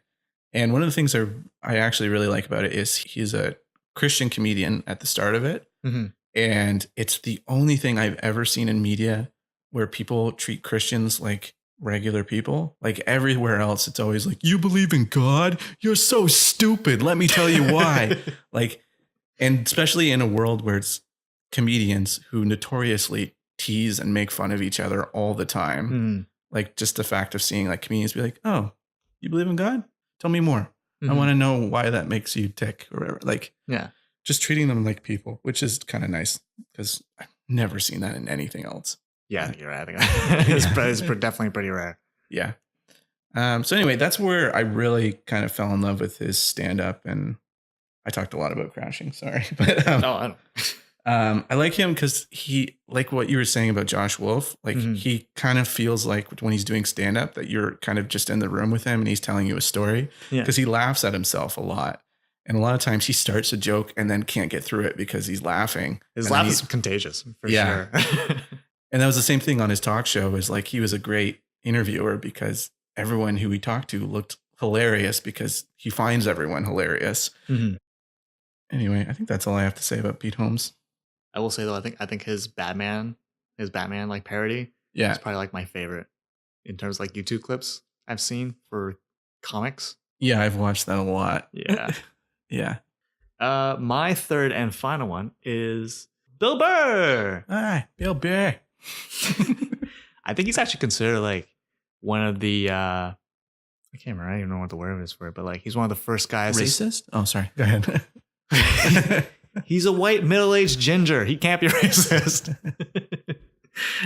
And one of the things I actually really like about it is he's a Christian comedian at the start of it. Mm-hmm. And it's the only thing I've ever seen in media where people treat Christians like regular people. Like everywhere else, it's always like, you believe in God? You're so stupid. Let me tell you why. Like, and especially in a world where it's comedians who notoriously tease and make fun of each other all the time. Mm. Like just the fact of seeing like comedians be like, oh, you believe in God? Tell me more. I Mhm. want to know why that makes you tick or whatever. Like, Yeah. just treating them like people, which is kind of nice because I've never seen that in anything else. Yeah, you're right. I think it's definitely pretty rare. Yeah. So anyway, that's where I really kind of fell in love with his stand-up, and I talked a lot about crashing. Sorry, but No, I don't. I like him because he, like what you were saying about Josh Wolf, like Mhm. he kind of feels like when he's doing stand-up that you're kind of just in the room with him and he's telling you a story Yeah. because he laughs at himself a lot. And a lot of times he starts a joke and then can't get through it because he's laughing. His And laugh then is contagious for Yeah. sure. And that was the same thing on his talk show. Is like he was a great interviewer because everyone who he talked to looked hilarious because he finds everyone hilarious. Mhm. Anyway, I think that's all I have to say about Pete Holmes. I will say though, I think his Batman like parody Yeah. is probably like my favorite in terms of like YouTube clips I've seen for comics. Yeah, I've watched that a lot. Yeah. Yeah. My third and final one is Bill Burr. Ah, Bill Burr. I think he's actually considered like one of the I can't remember, I don't even know what the word is for it, but like he's one of the first guys Racist? Oh, sorry. Go ahead. He's a white middle-aged ginger. He can't be racist.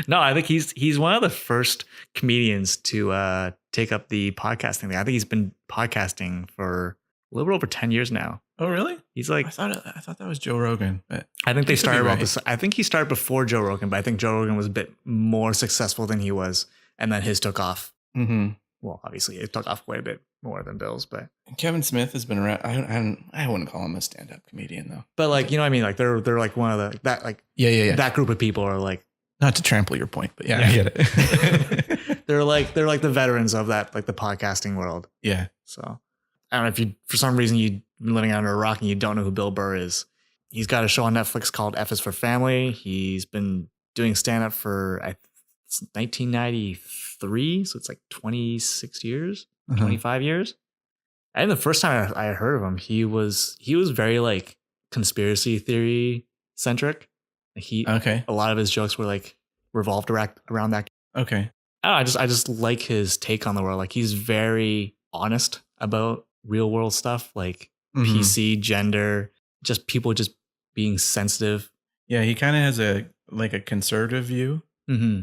No, I think he's one of the first comedians to take up the podcasting thing. I think he's been podcasting for a little over 10 years now. Oh, really? He's like, I thought that was Joe Rogan, but I think they could be started right. I think he started before Joe Rogan, but I think Joe Rogan was a bit more successful than he was, and then his took off. Mm-hmm. Well, obviously it took off quite a bit more than Bill's, but Kevin Smith has been around. I wouldn't call him a stand-up comedian though. like, you know what I mean? Like they're like one of the Yeah. that group of people are like, Not to trample your point, but yeah. I get it. they're like the veterans of that, like the podcasting world. Yeah. So I don't know if you, for some reason, you've been living under a rock and you don't know who Bill Burr is. He's got a show on Netflix called F is for Family. He's been doing stand up for 1993. So it's like 26 years, 25 years. And the first time I heard of him, he was very like conspiracy theory centric. Okay. A lot of his jokes were like revolved around that. Okay. I just like his take on the world. Like he's very honest about real world stuff, like PC, gender, just people just being sensitive. Yeah, he kind of has a conservative view, Mm-hmm.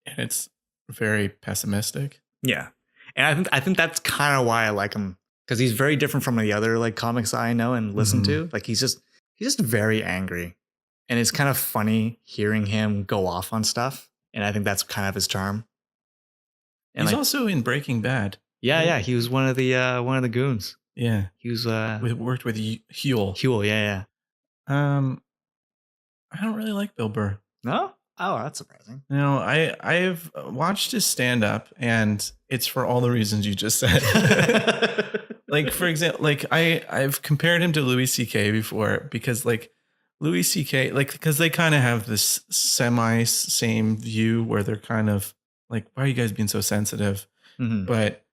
and it's very pessimistic. Yeah, and I think that's kind of why I like him, because he's very different from the other like comics I know and listen to. Like he's just very angry, and it's kind of funny hearing him go off on stuff. And I think that's kind of his charm. And He's like, also in Breaking Bad. yeah, he was one of the goons. Yeah, He was worked with Huel. Huel, yeah. I don't really like Bill Burr. No? Oh, that's surprising. No, I've watched his stand up, and it's for all the reasons you just said. Like, for example, like I've compared him to Louis C.K. before, because like Louis C.K., like, because they kind of have this same view where they're kind of like, why are you guys being so sensitive? Mm-hmm. But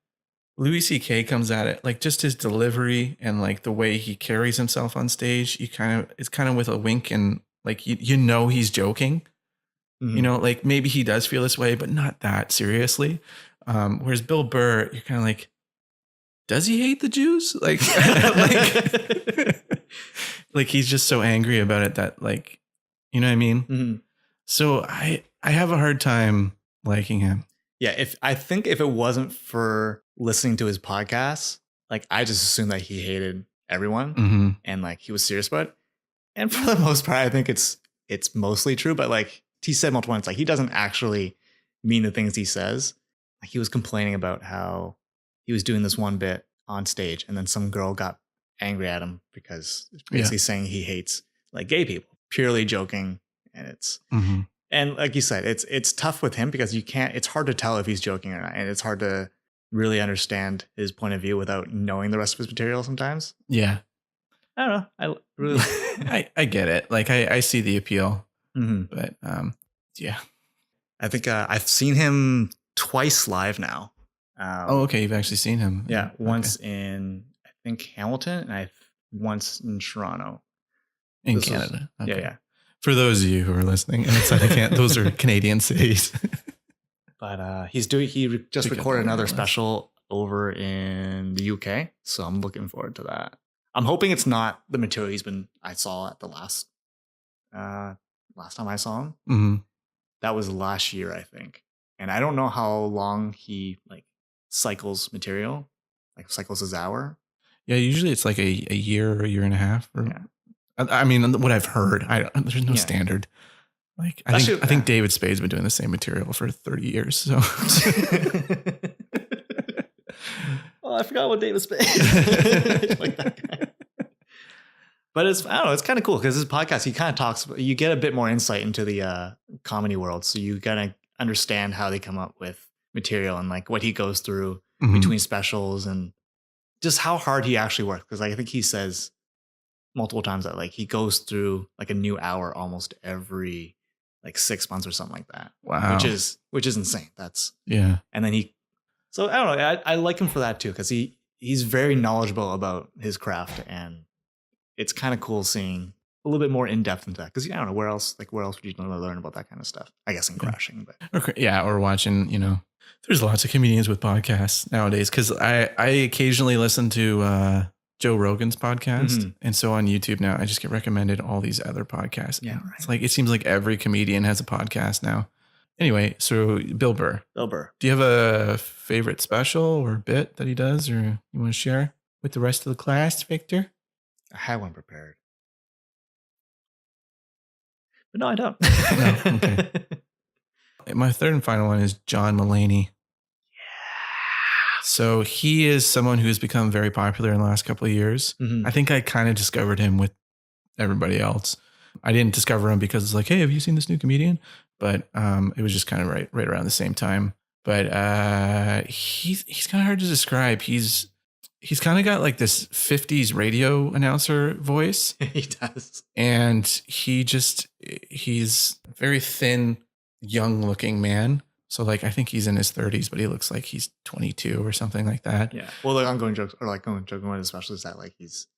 Louis C.K. comes at it like just his delivery and like the way he carries himself on stage. It's kind of with a wink, and like you know he's joking. Mm-hmm. You know, like maybe he does feel this way, but not that seriously. Whereas Bill Burr, you're kind of like, does he hate the Jews? Like, like he's just so angry about it that, like, you know what I mean? Mm-hmm. So I have a hard time liking him. Yeah, if it wasn't for listening to his podcasts, like I just assumed that he hated everyone and like he was serious about it. And for the most part, I think it's mostly true. But like he said multiple times, like he doesn't actually mean the things he says. Like he was complaining about how he was doing this one bit on stage, and then some girl got angry at him because it's basically saying he hates like gay people, purely joking. And it's and like you said, it's tough with him because it's hard to tell if he's joking or not, and it's hard to really understand his point of view without knowing the rest of his material sometimes. Yeah. I don't know. I really I get it. Like I see the appeal, Mm-hmm. but yeah. I think I've seen him twice live now. Oh, okay. You've actually seen him. Yeah, once in I think Hamilton, and once in Toronto. In Canada. Okay. Yeah. For those of you who are listening outside of Canada, those are Canadian cities. But he just recorded another special over in the UK, so I'm looking forward to that. I'm hoping it's not the material I saw at the last time I saw him. Mm-hmm. That was last year, I think. And I don't know how long he cycles material, cycles his hour. Yeah, usually it's like a year or a year and a half. I mean, what I've heard, there's no standard. Like I think David Spade's been doing the same material for 30 years. So, oh, I forgot what David Spade. Like that guy. But I don't know. It's kind of cool because his podcast, he kind of talks. You get a bit more insight into the comedy world, so you gotta understand how they come up with material and what he goes through between specials and just how hard he actually works. Because I think he says multiple times that he goes through a new hour almost every 6 months or something like that. Wow. Which is insane. Yeah. And then so I don't know. I like him for that too, because he's very knowledgeable about his craft, and it's kind of cool seeing a little bit more in depth into that. Because I don't know where else would you learn about that kind of stuff? I guess in Crashing, but or watching. There's lots of comedians with podcasts nowadays. Because I occasionally listen to Joe Rogan's podcast. And so on YouTube now, I just get recommended all these other podcasts. Yeah. Right. It's it seems like every comedian has a podcast now. Anyway, so Bill Burr. Do you have a favorite special or bit that he does, or you want to share with the rest of the class, Victor? I had one prepared. But no, I don't. No, okay. My third and final one is John Mulaney. So he is someone who's become very popular in the last couple of years. I think I kind of discovered him with everybody else. I didn't discover him because it's hey, have you seen this new comedian? But it was just kind of right around the same time. But he's kind of hard to describe. He's kind of got this 50s radio announcer voice. He does. And he's a very thin, young looking man. So I think he's in his 30s, but he looks like he's 22 or something like that. Yeah. Well, the ongoing jokes, or joking one especially, is that he's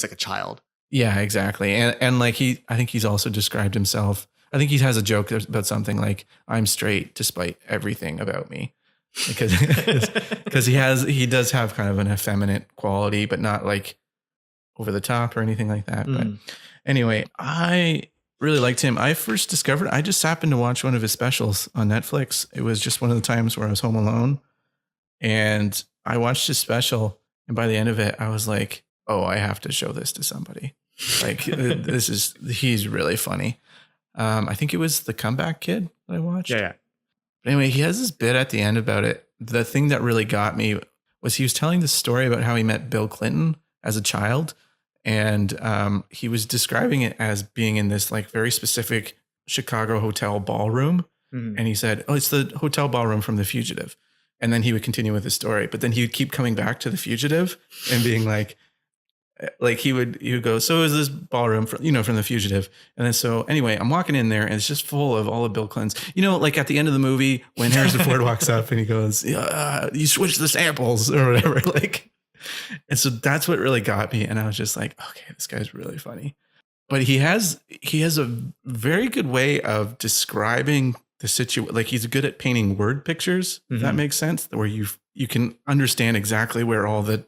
like a child. Yeah, exactly. And I think he's also described himself. I think he has a joke about something I'm straight despite everything about me. Because he does have kind of an effeminate quality, but not over the top or anything like that. But anyway, I really liked him. I just happened to watch one of his specials on Netflix. It was just one of the times where I was home alone, and I watched his special. And by the end of it, I was like, oh, I have to show this to somebody. He's really funny. I think it was The Comeback Kid that I watched. Yeah. But anyway, he has this bit at the end about it. The thing that really got me was he was telling this story about how he met Bill Clinton as a child. And he was describing it as being in this very specific Chicago hotel ballroom. And he said, oh, it's the hotel ballroom from The Fugitive. And then he would continue with his story. But then he would keep coming back to The Fugitive and being he would go, so is this ballroom from The Fugitive? And then so anyway, I'm walking in there and it's just full of all of Bill Clinton's, at the end of the movie when Harrison Ford walks up and he goes, you switch the samples or whatever. And so that's what really got me. And I was just okay, this guy's really funny. But he has a very good way of describing the situation. He's good at painting word pictures, if that makes sense, where you can understand exactly where all the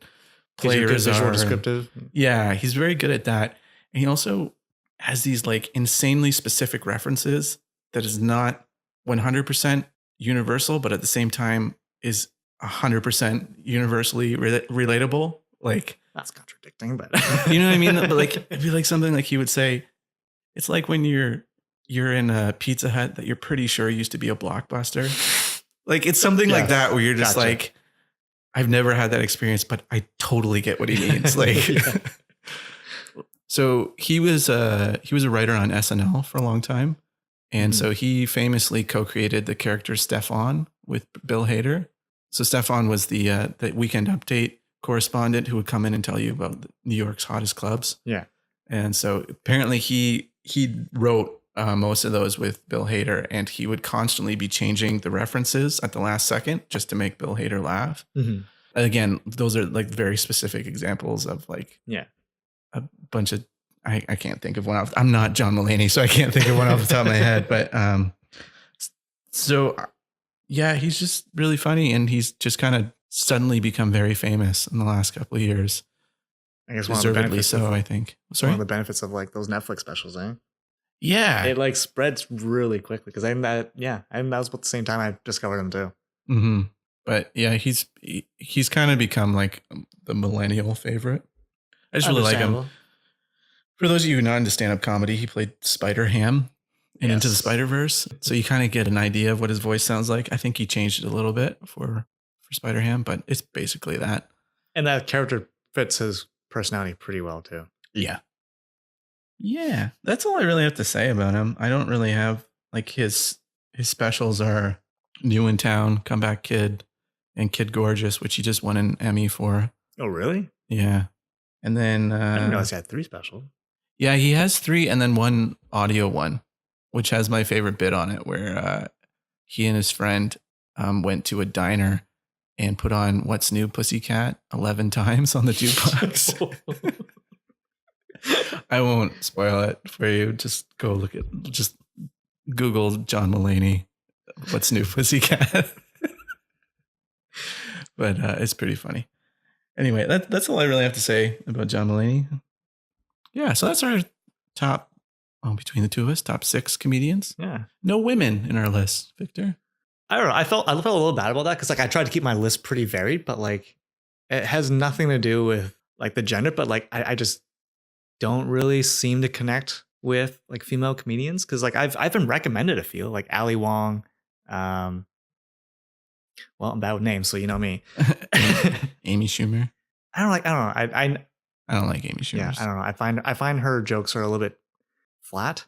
players are. Descriptive. Yeah, he's very good at that. And he also has these insanely specific references that is not 100% universal, but at the same time is 100% universally relatable. That's contradicting, but you know what I mean? But it'd be something he would say, it's when you're in a Pizza Hut that you're pretty sure used to be a Blockbuster. It's something like that where you're just gotcha. I've never had that experience, but I totally get what he means. So he was a writer on SNL for a long time. And so he famously co-created the character Stefan with Bill Hader. So Stefan was the Weekend Update correspondent who would come in and tell you about New York's hottest clubs. Yeah. And so apparently he wrote most of those with Bill Hader, and he would constantly be changing the references at the last second just to make Bill Hader laugh. Mm-hmm. Again, those are like very specific examples of like a bunch of I can't think of one off. I'm not John Mulaney, so I can't think of one off the top of my head. But so yeah, he's just really funny, and he's just kind of suddenly become very famous in the last couple of years. I guess Deservedly so, I think. Sorry? One of the benefits of like those Netflix specials, eh? Yeah. It like spreads really quickly because I think that was about the same time I discovered him too. Mm-hmm. But yeah, he's kind of become like the millennial favorite. I just really like him. For those of you who are not into stand-up comedy, he played Spider-Ham in Into the Spider-Verse. So you kind of get an idea of what his voice sounds like. I think he changed it a little bit for Spider-Ham, but it's basically that. And that character fits his personality pretty well too. Yeah. Yeah. That's all I really have to say about him. I don't really have like his specials are New in Town, Comeback Kid, and Kid Gorgeous, which he just won an Emmy for. Oh, really? Yeah. And then I didn't realize he had 3 specials. Yeah, he has 3 and then 1 audio one, which has my favorite bit on it, where he and his friend went to a diner and put on What's New Pussycat 11 times on the jukebox. I won't spoil it for you. Just Google John Mulaney, What's New Pussycat. But it's pretty funny. Anyway, that's all I really have to say about John Mulaney. Yeah, so that's our top, between the two of us, top 6 comedians. Yeah. No women in our list, Victor. I don't know. I felt a little bad about that because like I tried to keep my list pretty varied, but like it has nothing to do with like the gender, but like I just don't really seem to connect with like female comedians because like I've been recommended a few like Ali Wong. Well, I'm bad with names, so you know me. Amy Schumer. I don't know. I don't like Amy Schumer. Yeah, I don't know. I find her jokes are a little bit flat.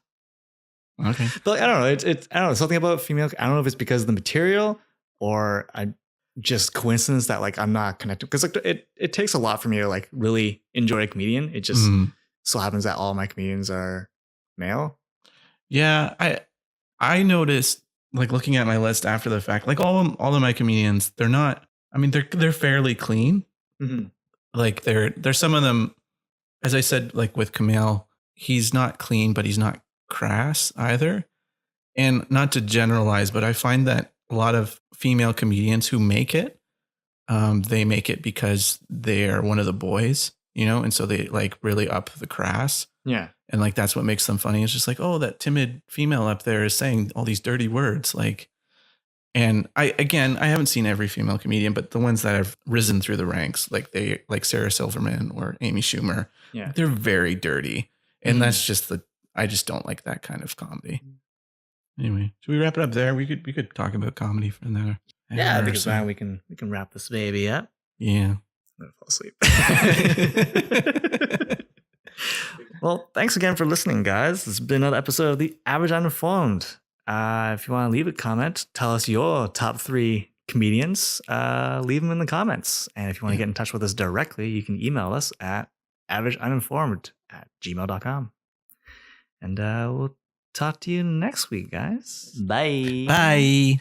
Okay. But like, I don't know. It's I don't know, something about female. I don't know if it's because of the material or just coincidence that like I'm not connected because like it takes a lot for me to like really enjoy a comedian. It just so happens that all my comedians are male. Yeah, I noticed like looking at my list after the fact, like all of my comedians, they're not. I mean, they're fairly clean. Mm-hmm. Like there's some of them, as I said, like with Kumail, he's not clean, but he's not crass either. And not to generalize, but I find that a lot of female comedians who make it, they make it because they're one of the boys, you know, and so they like really up the crass. Yeah. And like that's what makes them funny. It's just like, oh, that timid female up there is saying all these dirty words, like. And I haven't seen every female comedian, but the ones that have risen through the ranks, like Sarah Silverman or Amy Schumer, they're very dirty. And that's just I just don't like that kind of comedy. Anyway, should we wrap it up there? We could talk about comedy for another. Yeah, I think it's fine. We can wrap this baby up. Yeah. I'm gonna fall asleep. Well, thanks again for listening, guys. This has been another episode of the Average Uninformed. If you want to leave a comment, tell us your top 3 comedians. Leave them in the comments. And if you want to get in touch with us directly, you can email us at averageuninformed@gmail.com. And we'll talk to you next week, guys. Bye. Bye.